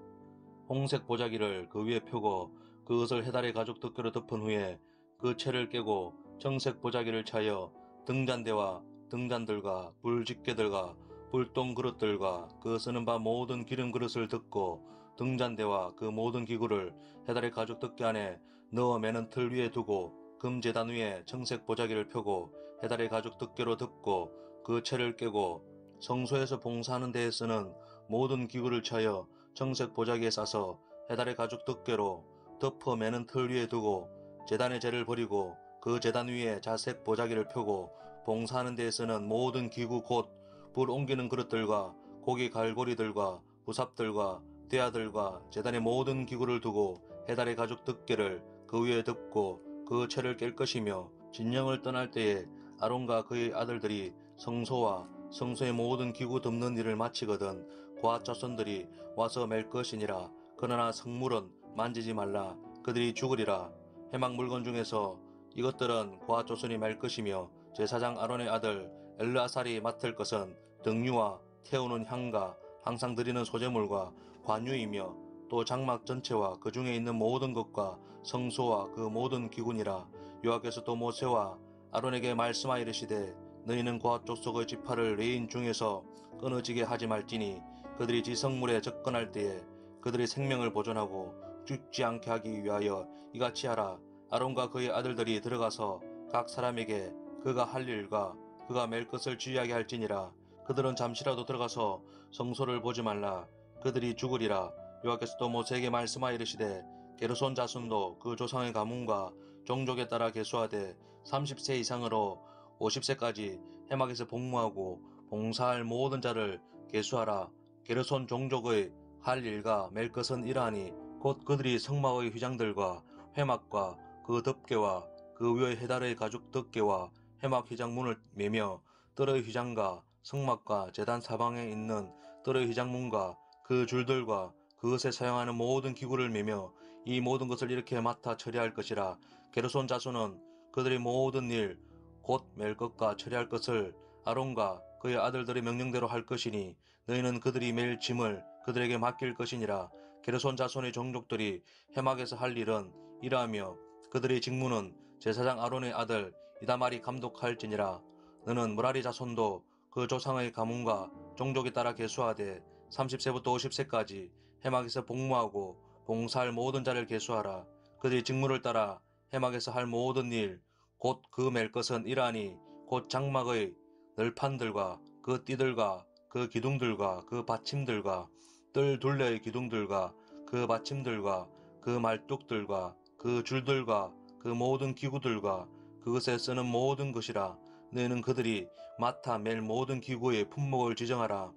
홍색 보자기를 그 위에 펴고 그것을 해달의 가죽 덮개로 덮은 후에 그 채를 깨고 청색 보자기를 차여 등잔대와 등잔들과 불집게들과 불똥 그릇들과 그 쓰는 바 모든 기름 그릇을 덮고 등잔대와 그 모든 기구를 해달의 가죽 덮개 안에 넣어 매는 틀 위에 두고 금제단 위에 청색 보자기를 펴고 해달의 가죽 덮개로 덮고 그 채를 깨고 성소에서 봉사하는 데에 쓰는 모든 기구를 차여 청색 보자기에 싸서 해달의 가죽 덮개로 덮어 매는 틀 위에 두고 제단의 재를 버리고 그 제단 위에 자색 보자기를 펴고 봉사하는 데에 쓰는 모든 기구 곧 불 옮기는 그릇들과 고기 갈고리들과 부삽들과 대야들과 제단의 모든 기구를 두고 해달의 가죽 덮개를 그 위에 덮고 그 채를 깰 것이며 진영을 떠날 때에 아론과 그의 아들들이 성소와 성소의 모든 기구 덮는 일을 마치거든 고앗 자손들이 와서 맬 것이니라. 그러나 성물은 만지지 말라. 그들이 죽으리라. 해막 물건 중에서 이것들은 고앗 자손이 맬 것이며 제사장 아론의 아들 엘르아살이 맡을 것은 등유와 태우는 향과 항상 드리는 소제물과 관유이며 또 장막 전체와 그 중에 있는 모든 것과 성소와 그 모든 기구니라. 여호와께서 또 모세와 아론에게 말씀하여 이르시되 너희는 고앗 족속의 지파를 레위인 중에서 끊어지게 하지 말지니 그들이 지성물에 접근할 때에 그들의 생명을 보존하고 죽지 않게 하기 위하여 이같이 하라. 아론과 그의 아들들이 들어가서 각 사람에게 그가 할 일과 그가 맬 것을 주의하게 할지니라. 그들은 잠시라도 들어가서 성소를 보지 말라. 그들이 죽으리라. 여호와께서 또 모세에게 말씀하여 이르시되 게르손 자손도 그 조상의 가문과 종족에 따라 계수하되 30세 이상으로 50세까지 해막에서 복무하고 봉사할 모든 자를 계수하라. 게르손 종족의 할 일과 맬 것은 이러하니 곧 그들이 성막의 휘장들과 회막과 그 덮개와 그 위의 해달의 가죽 덮개와 회막 휘장문을 매며 뜰의 휘장과 성막과 제단 사방에 있는 뜰의 휘장문과 그 줄들과 그것에 사용하는 모든 기구를 매며 이 모든 것을 이렇게 맡아 처리할 것이라. 게르손 자손은 그들의 모든 일 곧 맬 것과 처리할 것을 아론과 그의 아들들의 명령대로 할 것이니 너희는 그들이 매일 짐을 그들에게 맡길 것이니라. 게르손 자손의 종족들이 해막에서 할 일은 이러하며 그들의 직무는 제사장 아론의 아들 이다말이 감독할지니라. 너는 므라리 자손도 그 조상의 가문과 종족에 따라 계수하되 30세부터 50세까지 해막에서 복무하고 봉사할 모든 자를 계수하라. 그들이 직무를 따라 해막에서 할 모든 일, 곧 그 맬 것은 이러하니 곧 장막의 널판들과 그 띠들과 그 기둥들과 그 받침들과 뜰 둘레의 기둥들과 그 받침들과 그 말뚝들과 그 줄들과 그 모든 기구들과 그것에 쓰는 모든 것이라. 너희는 그들이 맡아 맬 모든 기구의 품목을 지정하라.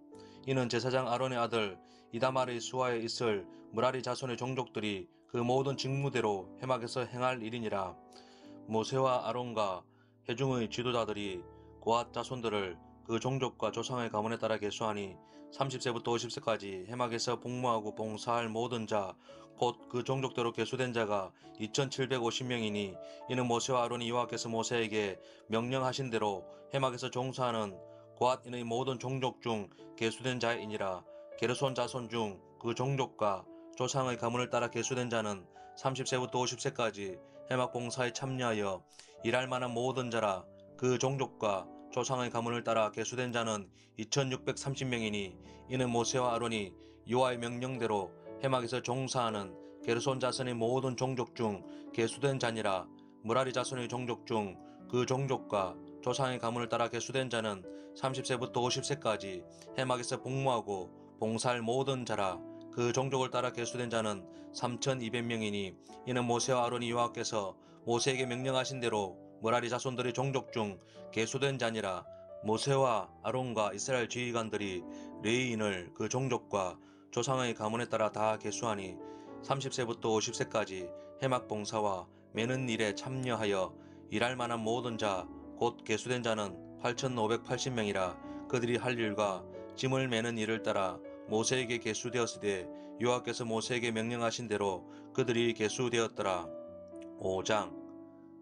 이는 제사장 아론의 아들 이다말의 수하에 있을 므라리 자손의 종족들이 그 모든 직무대로 해막에서 행할 일이니라. 모세와 아론과 회중의 지도자들이 고앗 자손들을 그 종족과 조상의 가문에 따라 계수하니 30세부터 50세까지 해막에서 복무하고 봉사할 모든 자, 곧 그 종족대로 계수된 자가 2750명이니 이는 모세와 아론이 여호와께서 모세에게 명령하신 대로 해막에서 종사하는 고앗인의 모든 종족 중 계수된 자이니라. 게르손 자손 중 그 종족과 조상의 가문을 따라 계수된 자는 30세부터 50세까지 해막 봉사에 참여하여 일할 만한 모든 자라. 그 종족과 조상의 가문을 따라 계수된 자는 2630명이니 이는 모세와 아론이 여호와의 명령대로 해막에서 종사하는 게르손 자손의 모든 종족 중 계수된 자니라. 므라리 자손의 종족 중 그 종족과 조상의 가문을 따라 계수된 자는 30세부터 50세까지 해막에서 복무하고 봉사할 모든 자라. 그 종족을 따라 계수된 자는 3200명이니 이는 모세와 아론이 여호와께서 모세에게 명령하신 대로 므라리 자손들의 종족 중 계수된 자니라. 모세와 아론과 이스라엘 지휘관들이 레위인을 그 종족과 조상의 가문에 따라 다 계수하니 30세부터 50세까지 해막 봉사와 매는 일에 참여하여 일할 만한 모든 자, 곧 계수된 자는 8580명이라. 그들이 할 일과 짐을 매는 일을 따라 모세에게 계수되었으되 여호와께서 모세에게 명령하신 대로 그들이 계수되었더라. 5장.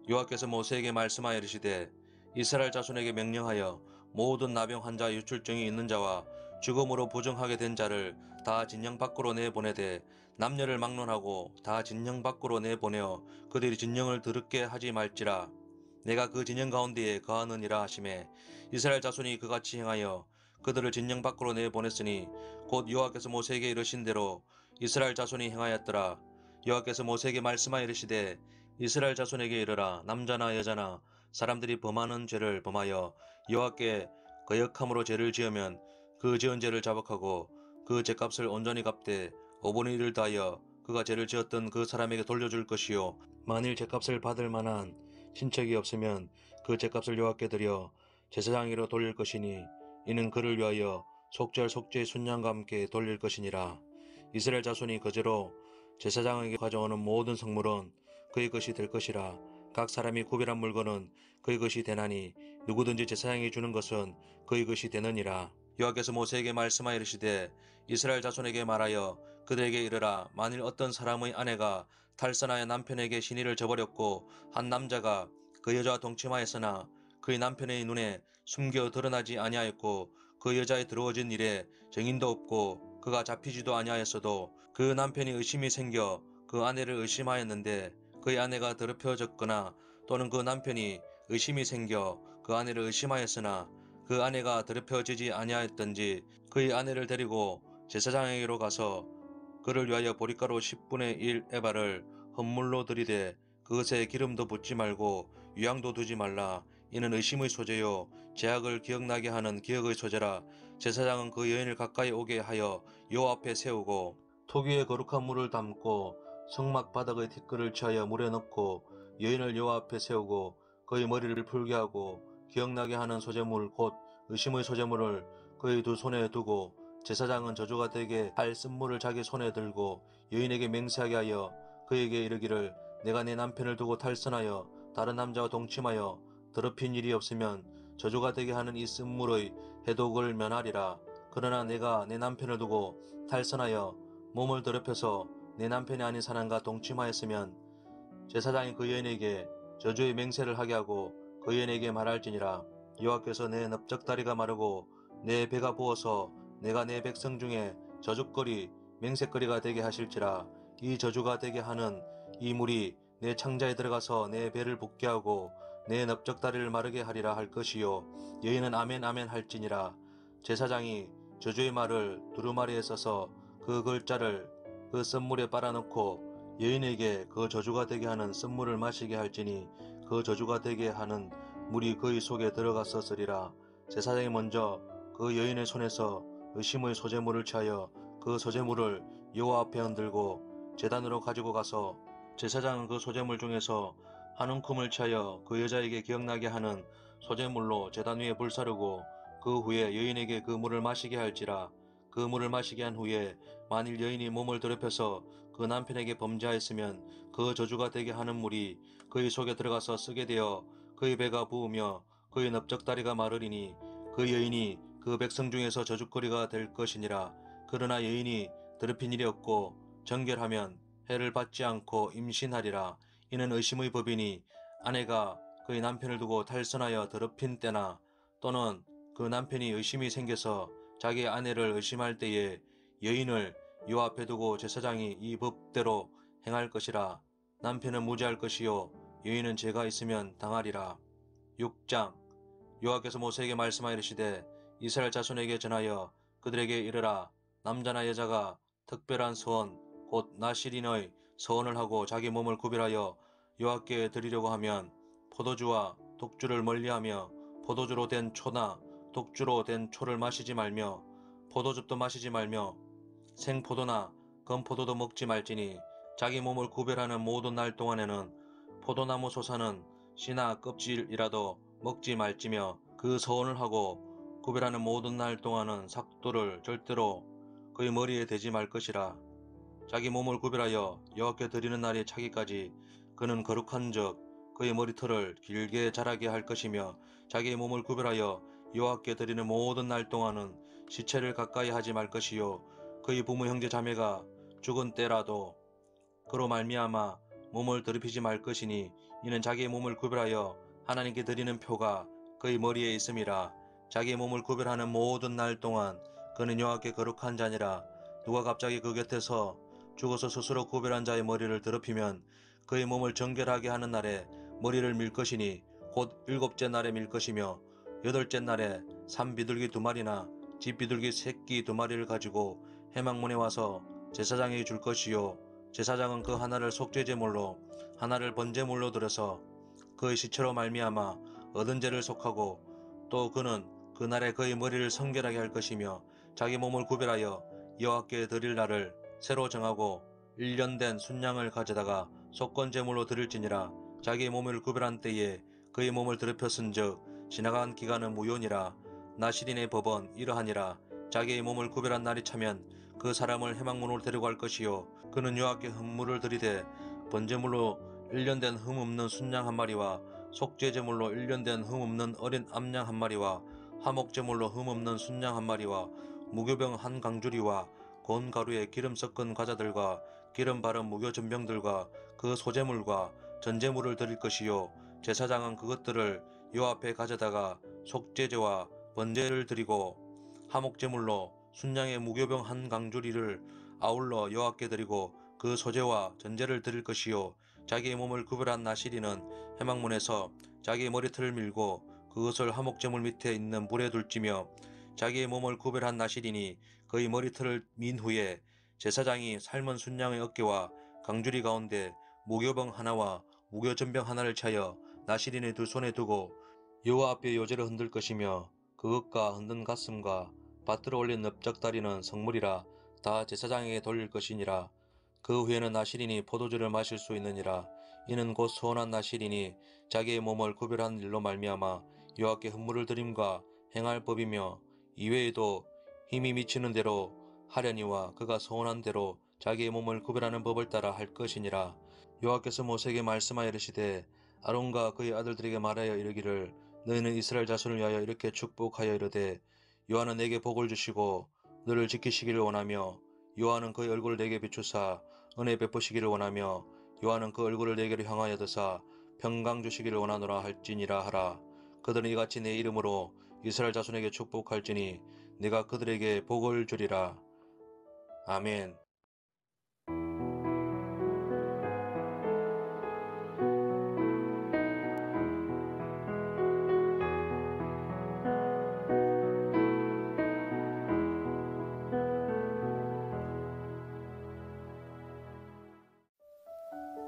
여호와께서 모세에게 말씀하여 이르시되 이스라엘 자손에게 명령하여 모든 나병 환자 유출증이 있는 자와 죽음으로 부정하게 된 자를 다 진영 밖으로 내보내되 남녀를 막론하고 다 진영 밖으로 내보내어 그들이 진영을 더럽게 하지 말지라. 내가 그 진영 가운데에 거하느니라 하시매 이스라엘 자손이 그같이 행하여 그들을 진영 밖으로 내보냈으니 곧 여호와께서 모세에게 이르신 대로 이스라엘 자손이 행하였더라. 여호와께서 모세에게 말씀하여 이르시되 이스라엘 자손에게 이르라. 남자나 여자나 사람들이 범하는 죄를 범하여 여호와께 거역함으로 죄를 지으면 그 지은 죄를 자복하고 그 죄값을 온전히 갚되 5분의 1을 다하여 그가 죄를 지었던 그 사람에게 돌려줄 것이요 만일 죄값을 받을 만한 친척이 없으면 그 죄값을 여호와께 드려 제사장에게로 돌릴 것이니 이는 그를 위하여 속죄할 속죄의 순양과 함께 돌릴 것이니라. 이스라엘 자손이 거제로 제사장에게 가져오는 모든 성물은 그의 것이 될 것이라. 각 사람이 구별한 물건은 그의 것이 되나니 누구든지 제사장이 주는 것은 그의 것이 되느니라. 여호와께서 모세에게 말씀하여 이르시되 이스라엘 자손에게 말하여 그들에게 이르라. 만일 어떤 사람의 아내가 탈선하여 남편에게 신의를 저버렸고 한 남자가 그 여자와 동침하였으나 그의 남편의 눈에 숨겨 드러나지 아니하였고 그 여자의 들어오진 일에 증인도 없고 그가 잡히지도 아니하였어도 그 남편이 의심이 생겨 그 아내를 의심하였는데 그의 아내가 더럽혀졌거나 또는 그 남편이 의심이 생겨 그 아내를 의심하였으나 그 아내가 더럽혀지지 아니하였던지 그의 아내를 데리고 제사장에게로 가서 그를 위하여 보리가루 10분의 1 에바를 헌물로 드리되 그것에 기름도 붓지 말고 유향도 두지 말라. 이는 의심의 소재요 죄악을 기억나게 하는 기억의 소재라. 제사장은 그 여인을 가까이 오게 하여 여호와 앞에 세우고 토기에 거룩한 물을 담고 성막 바닥의 티끌을 취하여 물에 넣고 여인을 여호와 앞에 세우고 그의 머리를 풀게 하고 기억나게 하는 소재물 곧 의심의 소재물을 그의 두 손에 두고 제사장은 저주가 되게 할 쓴물을 자기 손에 들고 여인에게 맹세하게 하여 그에게 이르기를 내가 내 남편을 두고 탈선하여 다른 남자와 동침하여 더럽힌 일이 없으면 저주가 되게 하는 이 쓴물의 해독을 면하리라. 그러나 내가 내 남편을 두고 탈선하여 몸을 더럽혀서 내 남편이 아닌 사람과 동침하였으면 제사장이 그 여인에게 저주의 맹세를 하게 하고 그 여인에게 말할지니라. 여호와께서 내 넓적다리가 마르고 내 배가 부어서 내가 내 백성 중에 저주거리 맹세거리가 되게 하실지라. 이 저주가 되게 하는 이 물이 내 창자에 들어가서 내 배를 붓게 하고 내 넓적다리를 마르게 하리라 할 것이요 여인은 아멘 아멘 할지니라. 제사장이 저주의 말을 두루마리에 써서 그 글자를 그 쓴물에 빨아넣고 여인에게 그 저주가 되게 하는 쓴물을 마시게 할지니 그 저주가 되게 하는 물이 그의 속에 들어갔었으리라. 제사장이 먼저 그 여인의 손에서 의심의 소재물을 취하여 그 소재물을 여호와 앞에 흔들고 제단으로 가지고 가서 제사장은 그 소재물 중에서 한 움큼을 취하여 그 여자에게 기억나게 하는 소재물로 제단 위에 불사르고 그 후에 여인에게 그 물을 마시게 할지라. 그 물을 마시게 한 후에 만일 여인이 몸을 더럽혀서 그 남편에게 범죄하였으면 그 저주가 되게 하는 물이 그의 속에 들어가서 쓰게 되어 그의 배가 부으며 그의 넓적다리가 마르리니 그 여인이 그 백성 중에서 저주거리가 될 것이니라. 그러나 여인이 더럽힌 일이 없고 정결하면 해를 받지 않고 임신하리라. 이는 의심의 법이니 아내가 그의 남편을 두고 탈선하여 더럽힌 때나 또는 그 남편이 의심이 생겨서 자기 아내를 의심할 때에 여인을 여호와 앞에 두고 제사장이 이 법대로 행할 것이라. 남편은 무죄할 것이요 여인은 죄가 있으면 당하리라. 6장 여호와께서 모세에게 말씀하시되 이스라엘 자손에게 전하여 그들에게 이르라. 남자나 여자가 특별한 서원 곧 나실인의 서원을 하고 자기 몸을 구별하여 여호와께 드리려고 하면 포도주와 독주를 멀리하며 포도주로 된 초나 독주로 된 초를 마시지 말며 포도즙도 마시지 말며 생포도나 건포도도 먹지 말지니 자기 몸을 구별하는 모든 날 동안에는 포도나무 솟아는 씨나 껍질이라도 먹지 말지며 그 서원을 하고 구별하는 모든 날 동안은 삭도를 절대로 그의 머리에 대지 말 것이라. 자기 몸을 구별하여 여호와께 드리는 날이 차기까지 그는 거룩한즉 그의 머리털을 길게 자라게 할 것이며 자기의 몸을 구별하여 여호와께 드리는 모든 날 동안은 시체를 가까이 하지 말 것이요 그의 부모 형제 자매가 죽은 때라도 그로 말미암아 몸을 더럽히지 말 것이니 이는 자기의 몸을 구별하여 하나님께 드리는 표가 그의 머리에 있음이라. 자기의 몸을 구별하는 모든 날 동안 그는 여호와께 거룩한 자니라. 누가 갑자기 그 곁에서 죽어서 스스로 구별한 자의 머리를 더럽히면 그의 몸을 정결하게 하는 날에 머리를 밀 것이니 곧 7째 날에 밀 것이며 8째 날에 산비둘기 2마리나 집비둘기 새끼 2마리를 가지고 회막문에 와서 제사장에게 줄 것이요 제사장은 그 하나를 속죄제물로 하나를 번제물로 드려서 그의 시체로 말미암아 얻은 죄를 속하고 또 그는 그날에 그의 머리를 성결하게 할 것이며 자기 몸을 구별하여 여호와께 드릴 날을 새로 정하고 1년 된 순양을 가져다가 속건제물로 드릴지니라. 자기의 몸을 구별한 때에 그의 몸을 더럽혔은즉 지나간 기간은 무효니라. 나실인의 법은 이러하니라. 자기의 몸을 구별한 날이 차면 그 사람을 회막문으로 데려갈 것이요 그는 여호와께 헌물을 드리되 번제물로 1년 된 흠 없는 순양 1마리와 속죄제물로 1년 된 흠 없는 어린 암양 1마리와 화목제물로 흠 없는 순양 1마리와 무교병 1강주리와 곤 가루에 기름 섞은 과자들과 기름 바른 무교 전병들과 그 소제물과 전제물을 드릴 것이요 제사장은 그것들을 여호와 앞에 가져다가 속죄제와 번제를 드리고 화목제물로 순양의 무교병 1강주리를 아울러 여호와께 드리고 그 소제와 전제를 드릴 것이요 자기의 몸을 구별한 나실인은 회막문에서 자기의 머리털을 밀고 그것을 화목제물 밑에 있는 불에 둘지며 자기의 몸을 구별한 나실인이 그의 머리털을 민 후에 제사장이 삶은 순양의 어깨와 강주리 가운데 무교병 하나와 무교전병 하나를 차여 나실인의 두 손에 두고 여호와 앞에 요제를 흔들 것이며 그것과 흔든 가슴과 밭들어 올린 넓적다리는 성물이라 다 제사장에게 돌릴 것이니라. 그 후에는 나실인이 포도주를 마실 수 있느니라. 이는 곧 소원한 나실인이 자기의 몸을 구별한 일로 말미암아 여호와께 헌물을 드림과 행할 법이며 이외에도 힘이 미치는 대로 하려니와 그가 소원한 대로 자기의 몸을 구별하는 법을 따라 할 것이니라. 여호와께서 모세에게 말씀하여 이르시되 아론과 그의 아들들에게 말하여 이르기를 너희는 이스라엘 자손을 위하여 이렇게 축복하여 이르되 여호와는 내게 복을 주시고 너를 지키시기를 원하며 여호와는 그의 얼굴을 내게 비추사 은혜 베푸시기를 원하며 여호와는 그 얼굴을 내게로 향하여 드사 평강 주시기를 원하노라 할지니라 하라. 그들은 이같이 내 이름으로 이스라엘 자손에게 축복할지니 내가 그들에게 복을 주리라. 아멘.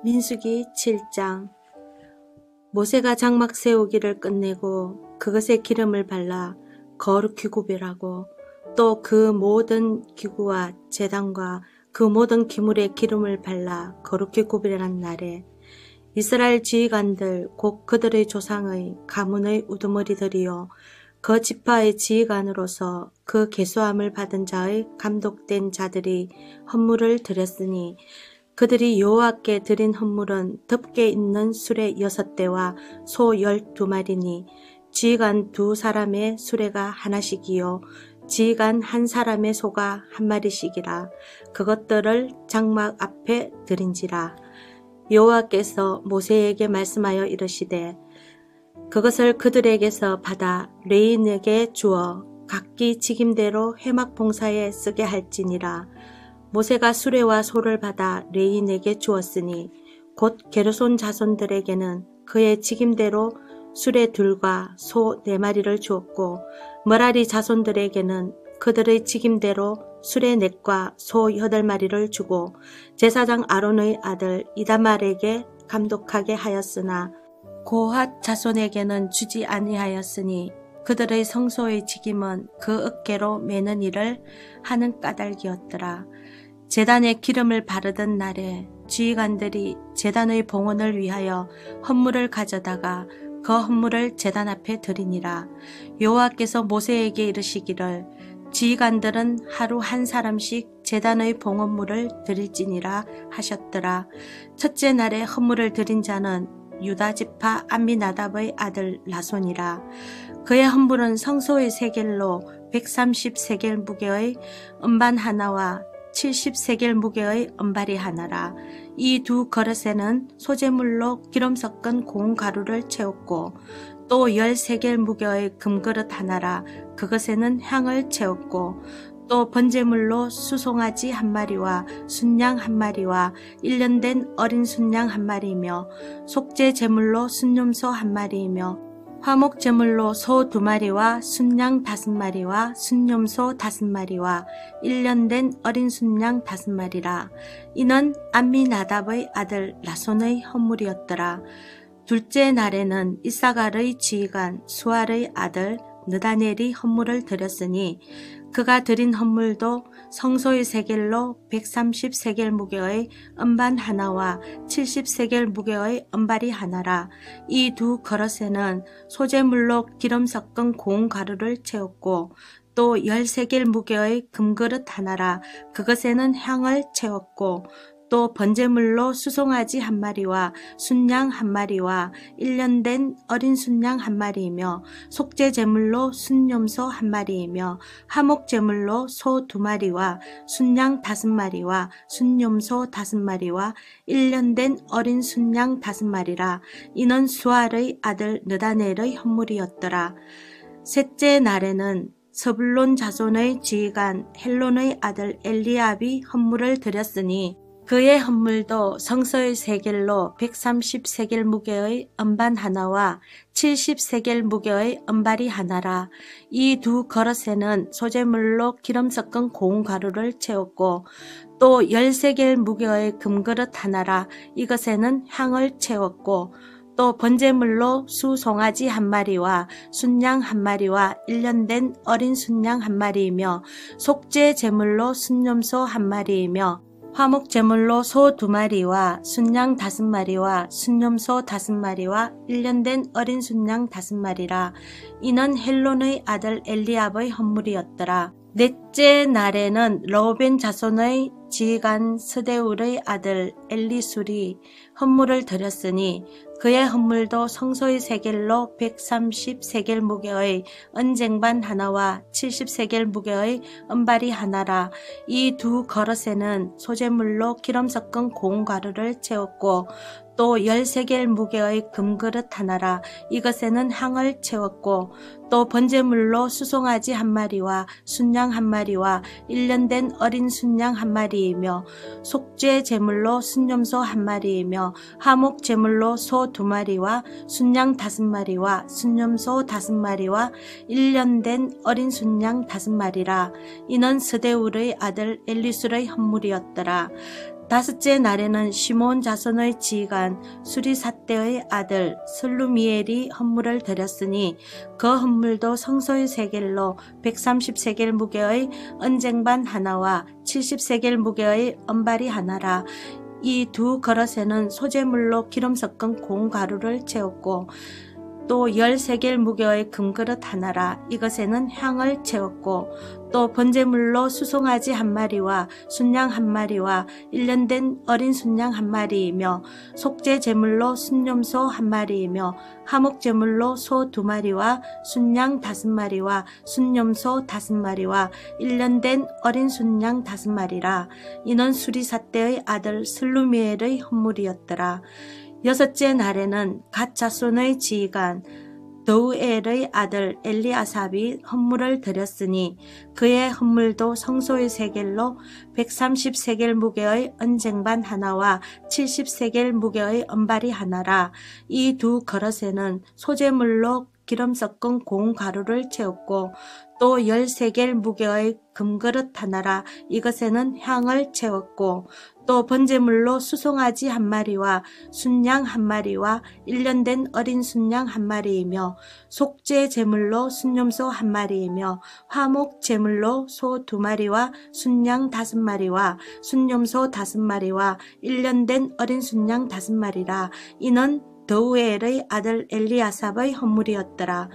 민수기 7장. 모세가 장막 세우기를 끝내고 그것에 기름을 발라 거룩히 구별하고 또 그 모든 기구와 제단과 그 모든 기물에 기름을 발라 거룩히 구별한 날에 이스라엘 지휘관들 곧 그들의 조상의 가문의 우두머리들이요 그 지파의 지휘관으로서 그 계수함을 받은 자의 감독된 자들이 헌물을 드렸으니 그들이 여호와께 드린 헌물은 덮개 있는 수레 6대와 소 12마리니 지휘관 2사람의 수레가 하나씩이요 지휘관 1사람의 소가 1마리씩이라 그것들을 장막 앞에 드린지라. 여호와께서 모세에게 말씀하여 이르시되 그것을 그들에게서 받아 레인에게 주어 각기 직임대로 회막 봉사에 쓰게 할지니라. 모세가 수레와 소를 받아 레인에게 주었으니 곧 게르손 자손들에게는 그의 직임대로 수레 2과 소 4마리를 주었고 머라리 자손들에게는 그들의 직임대로 수레 4과 소 8마리를 주고 제사장 아론의 아들 이다말에게 감독하게 하였으나 고핫 자손에게는 주지 아니하였으니 그들의 성소의 직임은 그 어깨로 매는 일을 하는 까닭이었더라. 제단에 기름을 바르던 날에 지휘관들이 제단의 봉헌을 위하여 헌물을 가져다가 그 헌물을 제단 앞에 드리니라. 여호와께서 모세에게 이르시기를 지휘관들은 하루 1사람씩 제단의 봉헌물을 드릴지니라 하셨더라. 첫째 날에 헌물을 드린 자는 유다 지파 암미나답의 아들 나손이라. 그의 헌물은 성소의 세겔로 130세겔 무게의 음반 하나와 70세겔 무게의 은발이 하나라. 이 2 그릇에는 소재물로 기름 섞은 고운 가루를 채웠고 또 10세겔 무게의 금그릇 하나라. 그것에는 향을 채웠고 또 번제물로 수송아지 1마리와 순양 1마리와 1년 된 어린 순양 1마리이며 속죄 제물로 순염소 1마리이며 화목 제물로 소 2마리와 순양 5마리와 순염소 5마리와 1년 된 어린 순양 5마리라. 이는 암미나답의 아들 나손의 헌물이었더라. 둘째 날에는 이사갈의 지휘관 수알의 아들 느다넬이 헌물을 드렸으니 그가 드린 헌물도 성소의 세겔로 130세겔 무게의 은반 하나와 70세겔 무게의 은발이 하나라. 이 2 그릇에는 소재물로 기름 섞은 고운 가루를 채웠고 또 10세겔 무게의 금그릇 하나라. 그것에는 향을 채웠고 또 번제물로 수송아지 1마리와 순양 1마리와 1년 된 어린 순양 1마리이며 속죄 제물로 순염소 1마리이며 화목 제물로 소 2마리와 순양 5마리와 순염소 5마리와 1년 된 어린 순양 5마리라. 이는 수알의 아들 느다넬의 헌물이었더라. 셋째 날에는 서불론 자손의 지휘관 헬론의 아들 엘리압이 헌물을 드렸으니 그의 헌물도 성소의 세겔로 130세겔 무게의 은반 하나와 70세겔 무게의 은발이 하나라. 이 2 그릇에는 소재물로 기름 섞은 고운 가루를 채웠고 또 10세겔 무게의 금그릇 하나라. 이것에는 향을 채웠고 또 번제물로 수송아지 1마리와 순양 1마리와 1년 된 어린 순양 1마리이며 속죄 제물로 순염소 1마리이며 화목 제물로 소 2마리와 순양 5마리와 순염소 5마리와 1년 된 어린 순양 5마리라. 이는 헬론의 아들 엘리압의 헌물이었더라. 넷째 날에는 르우벤 자손의 지휘관 스데울의 아들 엘리술이 헌물을 드렸으니 그의 헌물도 성소의 세겔로 130세겔 무게의 은쟁반 하나와 70세겔 무게의 은발이 하나라. 이 2 그릇에는 소재물로 기름 섞은 고운 가루를 채웠고 또 10세겔 무게의 금그릇 하나라. 이것에는 향을 채웠고 또 번제물로 수송아지 1마리와 순양 1마리와 1년 된 어린 순양 1마리이며 속죄 제물로 순염소 1마리이며 화목 제물로 소 2마리와 순양 5마리와 순염소 5마리와 1년 된 어린 순양 5마리라. 이는 스데울의 아들 엘리술의 헌물이었더라. 다섯째 날에는 시몬 자손의 지휘관 수리삿대의 아들 슬루미엘이 헌물을 드렸으니 그 헌물도 성소의 세겔로 130세겔 무게의 언쟁반 하나와 70세겔 무게의 은발이 하나라. 이 두 그릇에는 소재물로 기름 섞은 공가루를 채웠고 또 10세겔 무게의 금그릇 하나라. 이것에는 향을 채웠고 또 번제물로 수송아지 한 마리와 순양 한 마리와 1년 된 어린 순양 한 마리이며 속죄 제물로 순염소 한 마리이며 화목 제물로 소 2마리와 순양 5마리와 순염소 5마리와 1년 된 어린 순양 5마리라. 이는 수리삿대의 아들 슬루미엘의 헌물이었더라. 여섯째 날에는 갓 자손의 지휘관 드우엘의 아들 엘리아삽이 헌물을 드렸으니 그의 헌물도 성소의 세겔로 130세겔 무게의 언쟁반 하나와 70세겔 무게의 은발이 하나라. 이 두 그릇에는 소재물로 기름 섞은 공가루를 채웠고 또 10세겔 무게의 금그릇 하나라. 이것에는 향을 채웠고 또 번제물로 수송아지 한 마리와 순양 한 마리와 1년 된 어린 순양 한 마리이며 속죄 제물로 순염소 한 마리이며 화목 제물로 소 2마리와 순양 5마리와 순염소 5마리와 1년 된 어린 순양 5마리라. 이는 드우엘의 아들 엘리아삽의 헌물이었더라.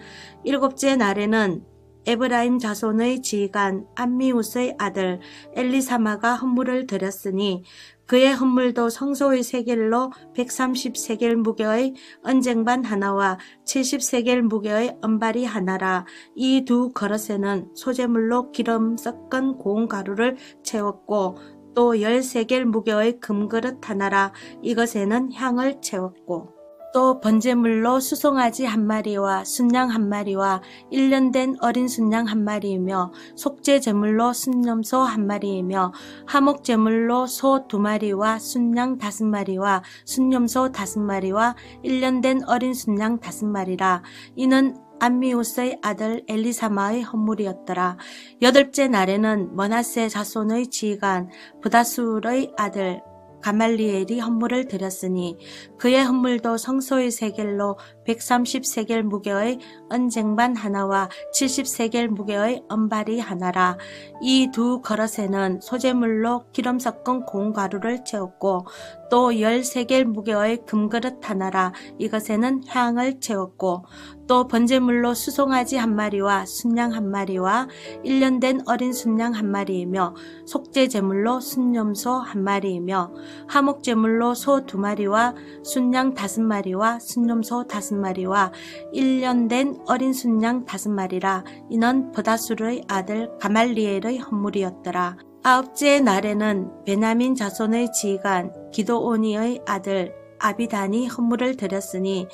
일곱째 날에는 에브라임 자손의 지휘관 암미우스의 아들 엘리사마가 헌물을 드렸으니 그의 헌물도 성소의 세겔로 130세겔 무게의 언쟁반 하나와 70세겔 무게의 은발이 하나라. 이 두 그릇에는 소재물로 기름 섞은 고운 가루를 채웠고 또 10세겔 무게의 금그릇 하나라. 이것에는 향을 채웠고 또 번제물로 수송아지 한 마리와 순양 한 마리와 1년 된 어린 순양 한 마리이며 속죄 제물로 순염소 한 마리이며 화목 제물로 소 2마리와 순양 5마리와 순염소 5마리와 1년 된 어린 순양 5마리라. 이는 암미우스의 아들 엘리사마의 헌물이었더라. 여덟째 날에는 머낫세 자손의 지휘관 브다술의 아들 가말리엘이 헌물을 드렸으니 그의 헌물도 성소의 세겔로 130세겔 무게의 언쟁반 하나와 70세겔 무게의 은발이 하나라. 이 두 그릇에는 소재물로 기름 섞은 공가루를 채웠고 또 10세겔 무게의 금그릇 하나라. 이것에는 향을 채웠고 또 번제물로 수송아지 한 마리와 순양 한 마리와 1년 된 어린 순양 한 마리이며 속죄 제물로 순염소 한 마리이며 화목 제물로 소 2마리와 순양 5마리와 순염소 5마리와 1년 된 어린 순양 5마리라. 이는 버다술의 아들 가말리엘의 헌물이었더라. 아홉째 날에는 베냐민 자손의 지휘관 기도오니의 아들 아비단이 헌물을 드렸으니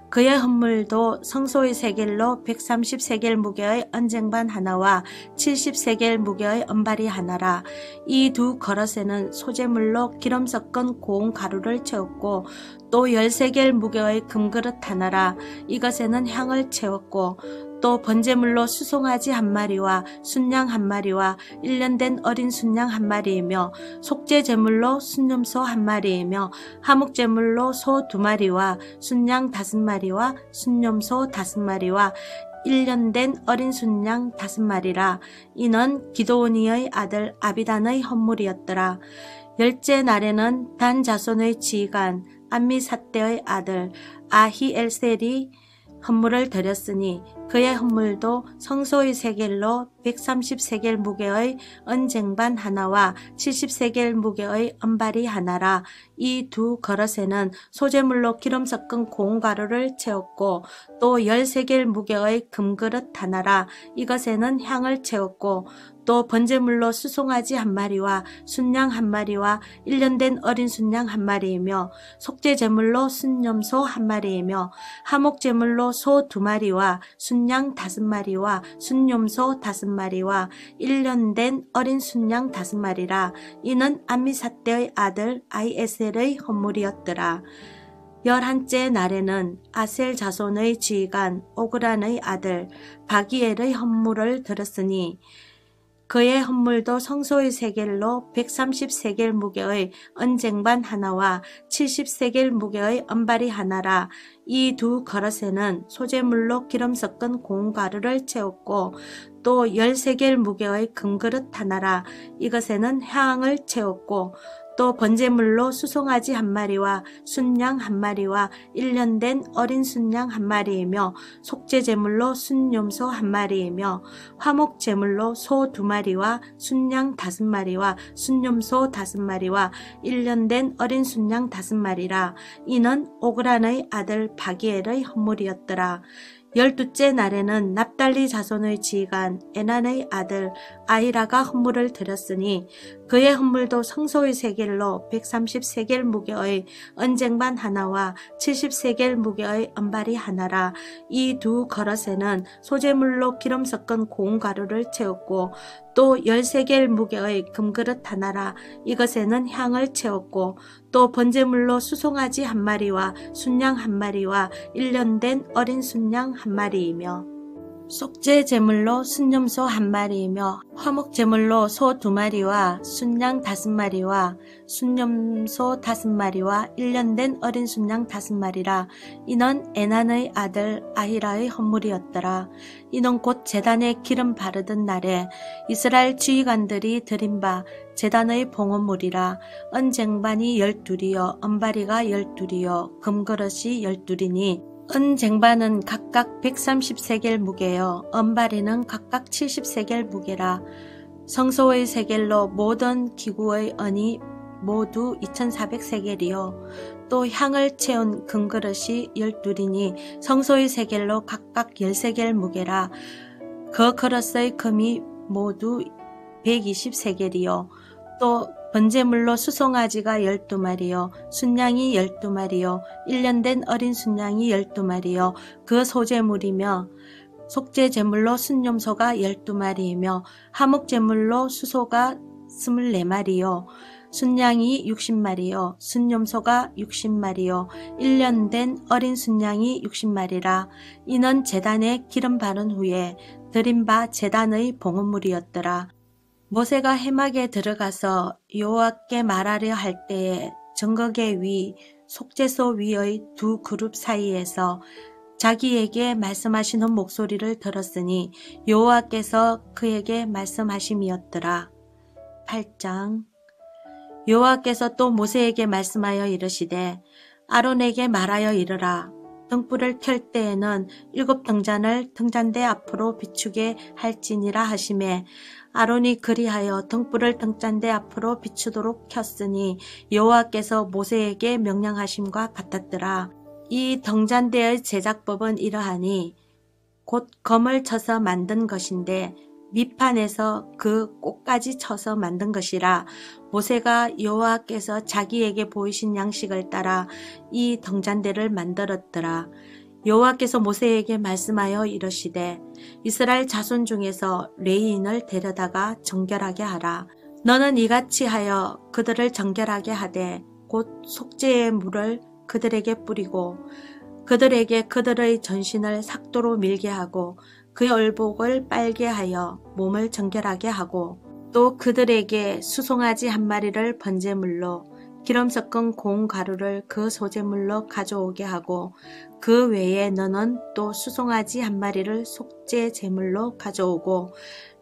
그의 헌물도 성소의 세겔로 130세겔 무게의 언쟁반 하나와 70세겔 무게의 은발이 하나라. 이 두 그릇에는 소재물로 기름 섞은 고운 가루를 채웠고 또 10세겔 무게의 금그릇 하나라. 이것에는 향을 채웠고 또 번제물로 수송아지 한 마리와 순양 한 마리와 1년 된 어린 순양 한 마리이며 속죄 제물로 순염소 한 마리이며 화목 제물로 소 2마리와 순양 5마리와 순염소 5마리와 1년 된 어린 순양 5마리라. 이는 기도오니의 아들 아비단의 헌물이었더라. 열째 날에는 단 자손의 지휘관 암미삿대의 아들 아히엘셀이 헌물을 드렸으니 그의 헌물도 성소의 세겔로 130세겔 무게의 언쟁반 하나와 70세겔 무게의 은발이 하나라. 이 두 그릇에는 소재물로 기름 섞은 고운 가루를 채웠고 또 10세겔 무게의 금그릇 하나라. 이것에는 향을 채웠고 또 번제물로 수송아지 한 마리와 순양 한 마리와 1년 된 어린 순양 한 마리이며 속죄 제물로 순염소 한 마리이며 화목 제물로 소 2마리와 순양 5마리와 순염소 5마리와 1년 된 어린 순양 5마리라. 이는 암미삿대의 아들 아이에셀의 헌물이었더라. 11째 날에는 아셀 자손의 지휘관 오그란의 아들 바기엘의 헌물을 드렸으니 그의 헌물도 성소의 세겔로 130세겔 무게의 언쟁반 하나와 70세겔 무게의 은발이 하나라. 이 두 그릇에는 소재물로 기름 섞은 고운 가루를 채웠고 또 10세겔 무게의 금그릇 하나라. 이것에는 향을 채웠고 또 번제물로 수송아지 한 마리와 순양 한 마리와 1년 된 어린 순양 한 마리이며 속죄제물로 순염소 한 마리이며 화목제물로 소 2마리와 순양 5마리와 순염소 5마리와 1년 된 어린 순양 5마리라. 이는 오그란의 아들 바기엘의 헌물이었더라. 12째 날에는 납달리 자손의 지휘관 에난의 아들 아히라가 헌물을 드렸으니 그의 헌물도 성소의 세겔로 130세겔 무게의 언쟁반 하나와 70세겔 무게의 은발이 하나라. 이 두 그릇에는 소재물로 기름 섞은 고운 가루를 채웠고 또 10세겔 무게의 금그릇 하나라. 이것에는 향을 채웠고 또 번제물로 수송아지 한 마리와 순양 한 마리와 1년 된 어린 순양 한 마리이며 속죄 제물로 순염소 한 마리이며 화목 제물로 소 2마리와 순양 5마리와 순염소 5마리와 1년 된 어린 순양 5마리라. 이는 에난의 아들 아히라의 헌물이었더라. 이는 곧 제단에 기름 바르던 날에 이스라엘 지휘관들이 드린 바 제단의 봉헌물이라. 언쟁반이 12이요 은바리가 12이요 금그릇이 12이니 은쟁반은 각각 130세겔 무게요 은바리는 각각 70세겔 무게라. 성소의 세겔로 모든 기구의 은이 모두 2400세겔이요 또 향을 채운 금그릇이 12이니 성소의 세겔로 각각 10세겔 무게라. 그 그릇의 금이 모두 120세겔이요 또 번제물로 수송아지가 12마리요 순양이 12마리요 1년 된 어린 순양이 12마리요 그 소제물이며 속죄제물로 순염소가 12마리이며 화목제물로 수소가 24마리요 순양이 60마리요 순염소가 60마리요 1년 된 어린 순양이 60마리라. 이는 제단에 기름 바른 후에 드린 바 제단의 봉헌물이었더라. 모세가 회막에 들어가서 여호와께 말하려 할 때에 정거계 위 속죄소 위의 두 그룹 사이에서 자기에게 말씀하시는 목소리를 들었으니 여호와께서 그에게 말씀하심이었더라. 8장 여호와께서 또 모세에게 말씀하여 이르시되 아론에게 말하여 이르라. 등불을 켤 때에는 7 등잔을 등잔대 앞으로 비추게 할지니라 하시매 아론이 그리하여 등불을 등잔대 앞으로 비추도록 켰으니 여호와께서 모세에게 명령하심과 같았더라. 이 등잔대의 제작법은 이러하니 곧 검을 쳐서 만든 것인데 밑판에서 그 꼭까지 쳐서 만든 것이라. 모세가 여호와께서 자기에게 보이신 양식을 따라 이 등잔대를 만들었더라. 여호와께서 모세에게 말씀하여 이르시되 이스라엘 자손 중에서 레위인을 데려다가 정결하게 하라. 너는 이같이 하여 그들을 정결하게 하되 곧 속죄의 물을 그들에게 뿌리고 그들에게 그들의 전신을 삭도로 밀게 하고 그의 얼복을 빨게 하여 몸을 정결하게 하고 또 그들에게 수송아지 한 마리를 번제물로 기름 섞은 고운 가루를 그 소제물로 가져오게 하고 그 외에 너는 또 수송아지 한 마리를 속죄 제물로 가져오고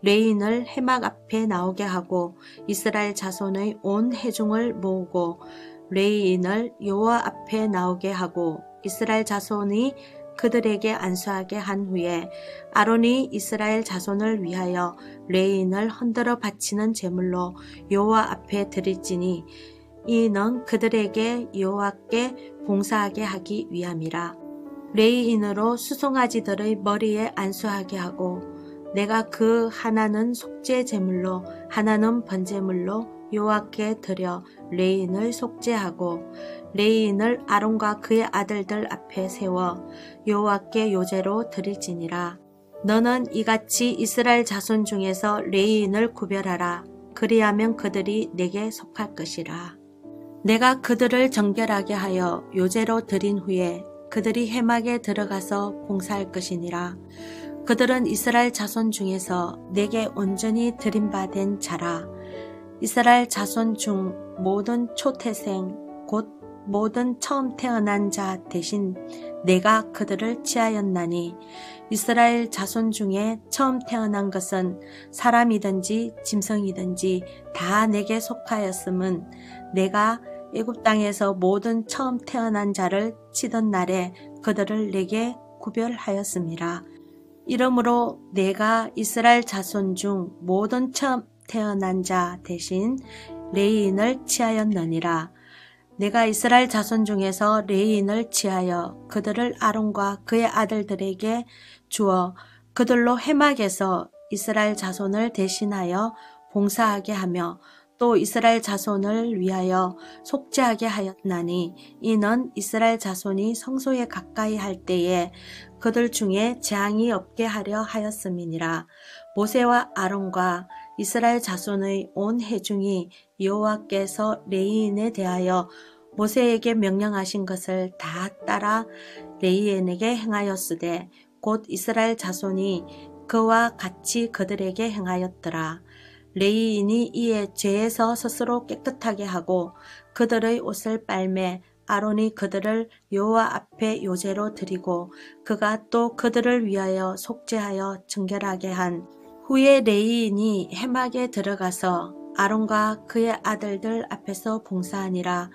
레인을 회막 앞에 나오게 하고 이스라엘 자손의 온 회중을 모으고 레인을 여호와 앞에 나오게 하고 이스라엘 자손이 그들에게 안수하게 한 후에 아론이 이스라엘 자손을 위하여 레인을 흔들어 바치는 제물로 여호와 앞에 드릴지니 이는 그들에게 여호와께 봉사하게 하기 위함이라. 레위인으로 수송아지들의 머리에 안수하게 하고 내가 그 하나는 속죄 제물로 하나는 번제물로 여호와께 드려 레위인을 속죄하고 레위인을 아론과 그의 아들들 앞에 세워 여호와께 요제로 드릴지니라. 너는 이같이 이스라엘 자손 중에서 레위인을 구별하라. 그리하면 그들이 내게 속할 것이라. 내가 그들을 정결하게 하여 요제로 드린 후에 그들이 회막에 들어가서 봉사할 것이니라. 그들은 이스라엘 자손 중에서 내게 온전히 드림받은 자라. 이스라엘 자손 중 모든 초태생 곧 모든 처음 태어난 자 대신 내가 그들을 취하였나니 이스라엘 자손 중에 처음 태어난 것은 사람이든지 짐승이든지 다 내게 속하였음은 내가 애굽 땅에서 모든 처음 태어난 자를 치던 날에 그들을 내게 구별하였음이라. 이러므로 내가 이스라엘 자손 중 모든 처음 태어난 자 대신 레위인을 취하였느니라. 내가 이스라엘 자손 중에서 레위인을 취하여 그들을 아론과 그의 아들들에게 주어 그들로 회막에서 이스라엘 자손을 대신하여 봉사하게 하며 또 이스라엘 자손을 위하여 속죄하게 하였나니 이는 이스라엘 자손이 성소에 가까이 할 때에 그들 중에 재앙이 없게 하려 하였음이니라. 모세와 아론과 이스라엘 자손의 온 회중이 여호와께서 레위인에 대하여 모세에게 명령하신 것을 다 따라 레위인에게 행하였으되 곧 이스라엘 자손이 그와 같이 그들에게 행하였더라. 레위인이 이에 죄에서 스스로 깨끗하게 하고 그들의 옷을 빨매 아론이 그들을 여호와 앞에 요제로 드리고 그가 또 그들을 위하여 속죄하여 정결하게 한 후에 레위인이 회막에 들어가서 아론과 그의 아들들 앞에서 봉사하니라.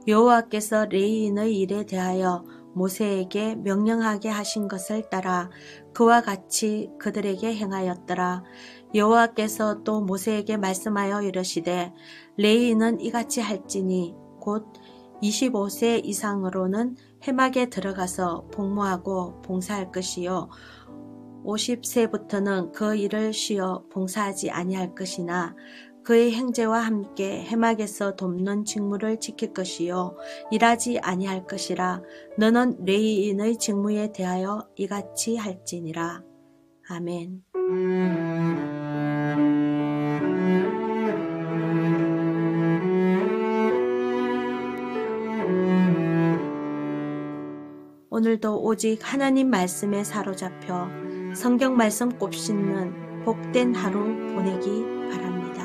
여호와께서 레위인의 일에 대하여 모세에게 명령하게 하신 것을 따라 그와 같이 그들에게 행하였더라. 여호와께서 또 모세에게 말씀하여 이르시되 레위인은 이같이 할지니 곧 25세 이상으로는 회막에 들어가서 복무하고 봉사할 것이요 50세부터는 그 일을 쉬어 봉사하지 아니할 것이나 그의 형제와 함께 회막에서 돕는 직무를 지킬 것이요 일하지 아니할 것이라. 너는 레위인의 직무에 대하여 이같이 할지니라. 아멘. 오늘도 오직 하나님 말씀에 사로잡혀 성경 말씀 곱씹는 복된 하루 보내기 바랍니다.